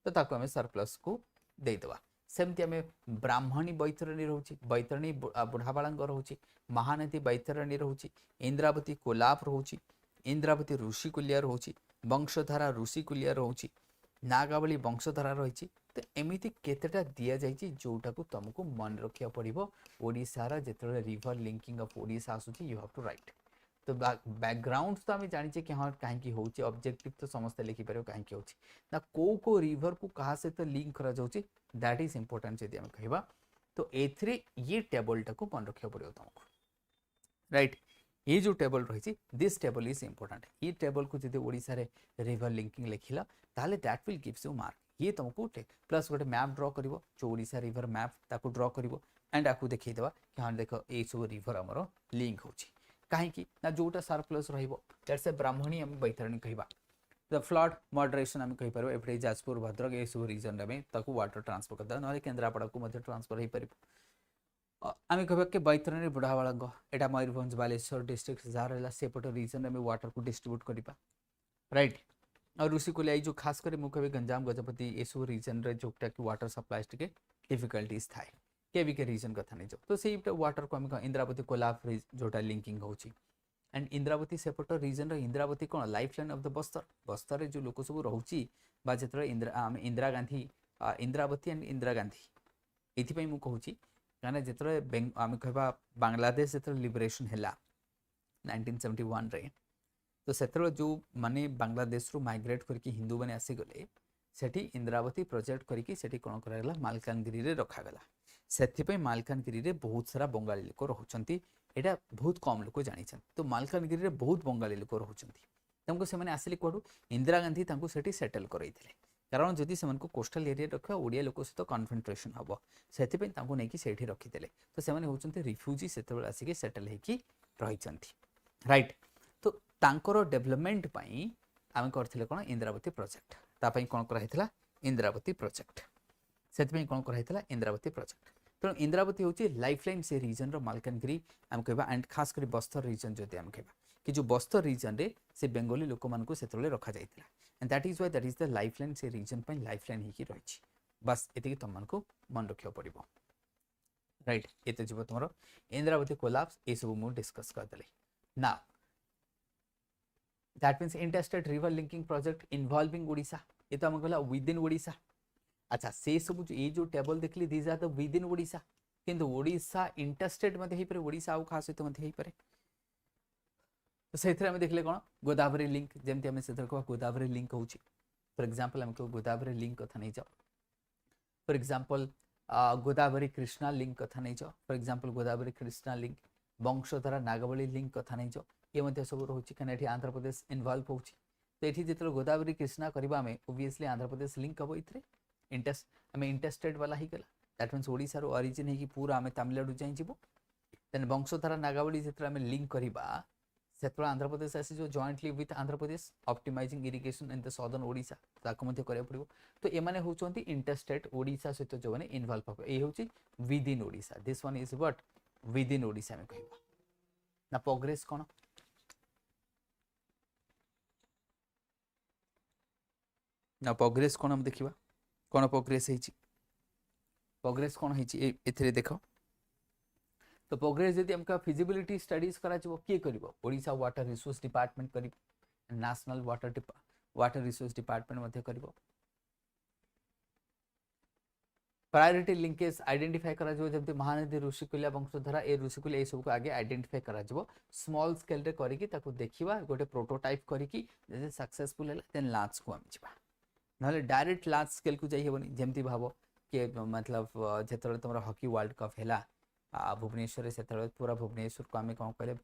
[SPEAKER 1] तो ताको हमें सरप्लस को दे देबा सेमती आमे ब्राह्मणी बैतरणी रहउची बैतरणी बुढ़ाबाळंग रहउची महानदी बैतरणी रहउची इंद्रावती कोलाप रहउची इंद्रावती ऋषिकुल्या रहउची वंशधारा ऋषिकुल्या रहउची नागावली वंशधारा रहिची तो एमिति केतेटा दिया जाइची जोटा को तुमको मन रखिया पड़िबो ओडिसा रा जेतले रिवर लिंकिंग ऑफ ओडिशा आसुची यू हैव टू राइट तो बैकग्राउंड तो आमे जानि छे कि हां काहे की होउची ऑब्जेक्टिव तो समस्त लिखि परबो काहे की होउची ना को रिवर को कहा से तो लिंक करा जाउची दैट इज इंपोर्टेंट यदि हम कहबा तो एथरे ये टेबल टा को मन रखिया पड़िबो तुमको राइट ये जो टेबल रही दिस टेबल इज इंपोर्टेंट ये टेबल को जदि ओडिसा रे रिवर लिंकिंग लिखिला ताले that will gives you mark ये तुमको प्लस गोटे मैप ड्रॉ करिवो जो ओडिसा रिवर मैप ताको ड्रॉ करिवो एंड आकु देखै देबा कि हां देखो ए सब रिवर हमरो लिंक होची काहे की ना जोटा सरप्लस रहिबो दैट्स ए ब्राह्मणी हम बैतरणी कहबा द फ्लड मॉडरेशन हम कहि परबो एपटे जाजपुर भद्रक ए सब रीजन रे में ताको वाटर ट्रांसफर करदा न केंद्रापड़ा को मध्ये ट्रांसफर हे परबो आमे कहबा के बैतरणी बुढ़ाबाळंग एटा मयूरभंज बालेश्वर डिस्ट्रिक्ट जार हला सेपट रीजन रे में वाटर को डिस्ट्रीब्यूट करिबा राइट और ऋषिकुल्या जो खास करे मु कहबे गंजाम गजपति ए सब रीजन रे जोटा कि वाटर सप्लाई के डिफिकल्टीज थाए केबी के रीजन कथा नै जो तो सेही वाटर को हम इंद्रावती कोलाप जोटा लिंकिंग होची एंड इंद्रावती सेपट रीजन रे इंद्रावती कोन लाइफलाइन ऑफ द बस्तर रे जो लोक सब रहउची बा जेतरे इंदिरा गांधी इंद्रावती एंड इंदिरा गांधी एथि पई मु कहउची काना जेतरे आमे कहबा बांग्लादेश जेतरे लिबरेशन हैला 1971 रे तो सेतरे जो माने बांग्लादेश रो माइग्रेट करके हिंदू बने आसी गले सेठी इंद्रावती प्रोजेक्ट करके सेठी कोन करागला मालकानगिरी रे रखा गला सेथि पई मालकानगिरी रे बहुत सारा बंगाली लोक रहउचंती एटा बहुत कम लोक जानिछन तो मालकानगिरी रे बहुत बंगाली लोक रहउचंती तमको से माने आसिले कोडू इंदिरा गांधी तांको सेठी सेटल करैथिले कारण जदि सेमन को कोस्टल एरिया रखा ओडिया लोक सहित कन्फ्रंट्रेशन हबो सेथि पई तांको नै कि सेठी रखिदेले तो से माने होचंती रिफ्यूजी सेतबेल आसी के सेटल हे कि रहिचंती राइट तो तांकर डेवलपमेंट पई आमे करथिले कोन इंद्रावती प्रोजेक्ट ता पई कोन कराइथिला इंद्रावती प्रोजेक्ट सेथि पई कोन कराइथिला इंद्रावती प्रोजेक्ट तो इंद्रावती होची लाइफलाइन से रीजन रो मालकानगिरी हम कहबा एंड खास करी बस्तर रीजन जदि हम कहबा कि जो बस्तर रीजन रे से बेंगोली लोक मान को सेतले रखा जाइतिला and that is why that is the lifeline से रीजन पई लाइफलाइन ही की रहिछि बस एति कि तुम मान को मन रखियो पड़िबो राइट एते जब तुमरो इंद्रावती कोलैप्स ए सब मु डिस्कस कर देले now that means interstate river linking project involving Odisha ये तो हम कहला विद इन ओडिशा अच्छा से सब ये जो टेबल देखली these are the within Odisha किंतु ओडिशा इंटरस्टेट मध्ये ही पर ओडिशा आउ खास सहित मध्ये ही पर तो सेथरे हम देखले कोन गोदावरी लिंक जेमति हम सेथरे को गोदावरी लिंक होची फॉर एग्जांपल हमको गोदावरी लिंक कथा नै जाओ for example Godavari Krishna link कथा नै जाओ for example Godavari Krishna link Vamsadhara Nagavali link कथा नै जाओ ये मध्ये सब रहउची कने एठी आंध्र प्रदेश इन्वॉल्व होची तो एठी जेतलो गोदावरी कृष्णा करबा में ऑब्वियसली आंध्र प्रदेश लिंक हबो इथरे इंटरस्टेट वाला ही गला दैट मींस ओडिसा रो ओरिजिन है कि पूरा हमें तमिलनाडु जाई जिवो देन वंशधारा नागावली जेतरा हमें लिंक करबा सेतबेले आंध्र प्रदेश आसी जो jointly with Andhra Pradesh optimising irrigation in the southern Odisha ताको मध्ये करिया पड़िबो। तो ए माने होचंती इंटरस्टेट ओडिशा सहित जो माने इन्वॉल्व हो ए होची with in Odisha. This one is what with in Odisha में कहबा ना प्रोग्रेस कोन ना प्रोग्रेस कोन हम देखिबा कोन प्रोग्रेस हेची प्रोग्रेस कोन हेची एथरे देखो। तो प्रोग्रेस जदि हमका फिजिबिलिटी स्टडीज करा जबो के करिवो ओडिशा वाटर रिसोर्स डिपार्टमेंट करिवो नेशनल वाटर रिसोर्स डिपार्टमेंट मध्ये करिवो। प्रायोरिटी लिंकेज आइडेंटिफाई करा जबो जबति महानदी ऋषिकुल्या वंशधारा ए ऋषिकुल्या ए सब को आगे आइडेंटिफाई करा जबो स्मॉल स्केल रे करी की ताको देखिबा गोटे प्रोटोटाइप करी की जे सक्सेसफुल हैला देन लार्ज को हम जिबा नले डायरेक्ट लार्ज स्केल को जाई हेबनी जेमति भाबो के मतलब जेतरे तमरा हॉकी वर्ल्ड कप हैला भुवनेश्वर से पूरा भुवनेश्वर को आम कौन कहे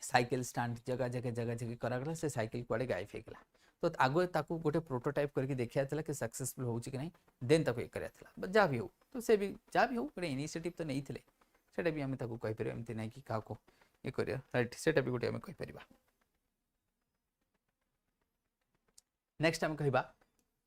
[SPEAKER 1] साइकिल स्टैंड जगह जगह करागला से साइकिल कुआडे गायब होगला। तो आगे ताकू गोटे प्रोटोटाइप करके देखिया था कि सक्सेसफुल हो कि नहीं देन ताकू एक करा जहाँ भी हो तो से भी जहाँ भी हो गोटे इनिशिएटिव तो नहीं थे सेटा भी आम ताकू कहि परिबा एमती नहीं कि काको ये करिया राइट सेटा भी गोटे आम कहि परिबा। नेक्स्ट आम कहिबा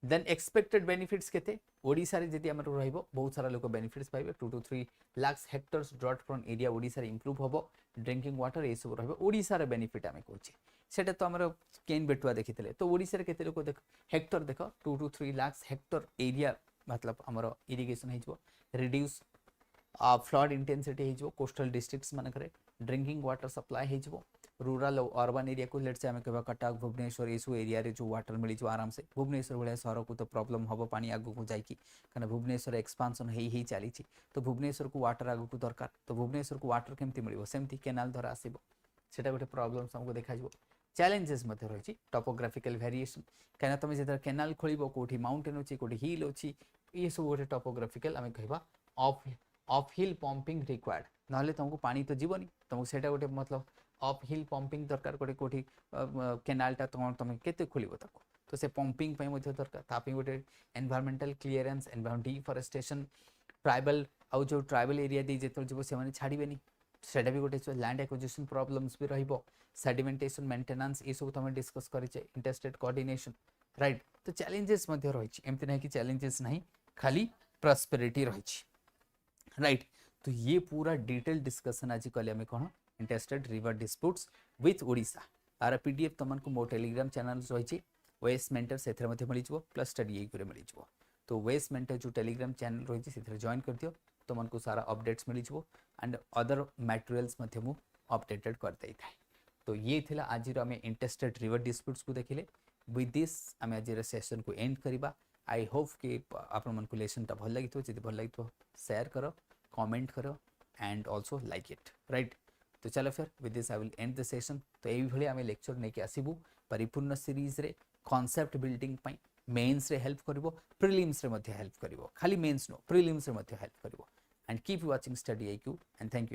[SPEAKER 1] देन एक्सपेक्टेड बेनिफिट्स केते ओडिसा रे जदि हमर रहइबो बहुत सारा लोक बेनिफिट्स पाइबे 2 to 3 lakh hectares drought from area Odisha रे इंप्रूव होबो ड्रिंकिंग वाटर ए सब रहइबो ओडिसा रे बेनिफिट आमे कहूची सेटा तो हमर केन बेटुआ देखितले। तो ओडिसा रे केते लोक देख हेक्टर देखो 2 to 3 लाख हेक्टर एरिया मतलब हमर इरिगेशन हेजबो रिड्यूस फ्लड इंटेंसिटी हेजबो कोस्टल डिस्ट्रिक्ट्स मन करे ड्रिंकिंग वाटर सप्लाई हेजबो रूरल और अर्बन एरिया को लेट से आम कह कटक भुवनेश्वर ये सब एरिया रे जो वाटर मिली आराम से भुवनेश्वर भाया सहर को तो प्रॉब्लम हम पानी आगू को जाकि कहीं भुवनेश्वर एक्सपांशन ही चली तो भुवनेश्वर को वाटर आगू को दरकार तो भुवनेश्वर को वाटर केमती मिल सेमती केनाल द्वारा आसो सेटा गोटे प्रॉब्लम हमको देखा चैलेंजेस रही टोपोग्राफिकल वेरिएशन कहीं तुम जो केनाल खोल कौटी माउंटेन अच्छी कौटी हिल अच्छी ये सब गोटे टोपोग्राफिकल आम कह ऑफ हिल पंपिंग रिक्वायर्ड ना तुमको पानी तो जीवनी तुमको सेटा गोटे मतलब अप हिल पंपिंग दरकार गोटे कौटी केनालटा तुम केते खोलिबो ताको तो से पंपिंग पई मध्ये दरकार तापी गोटे environmental clearance environment deforestation tribal आउ जो ट्राइबल एरिया दे जेतो जीवो से माने छाड़ीबेनी सेटा भी गोटे लैंड एक्विजिशन प्रॉब्लम्स भी रहिबो सेडिमेंटेशन मेंटेनेंस ए सब तुम डिस्कस करिचे इंटरस्टेट कोऑर्डिनेशन राइट। तो चैलेंजेस मध्ये रहिछि एमति नहीं कि चैलेंजेस नहीं खाली प्रॉस्पेरिटी रहिछि राइट। तो ये पूरा डिटेल डिस्कशन आज कले हमें कौन interested river disputes with Odisha are PDF तुमको मो टेलीग्राम चैनल रही वेस्ट मेंटर से मिल प्लस StudyIQ मिल तो वेस्ट मेंटर जो टेलीग्राम चैनल रही है जॉइन कर दियो तुमको सारा अपडेट्स मिल एंड अदर मटेरियल्स अपडेटेड कर दे था। तो ये थिला आज आम इंटरेस्टेड रिवर डिस्प्यूट्स को देखिले विथ दिस आम आज सेशन को एंड करवा। आई होप कि आपण को लेसन भल लगी जब भल लगी शेयर करो कमेंट करो and also like it right. तो चलो फिर with this I will and the session. तो यही आम लेक्चर नहीं आसबू परिपूर्ण सीरीज रे कॉन्सेप्ट बिल्डिंग पई मेन्स रे हेल्प करिवो प्रिलिम्स रे मध्ये हेल्प करिवो खाली मेन्स नो प्रिलिम्स रे मध्ये हेल्प करिवो and keep watching StudyIQ and thank you.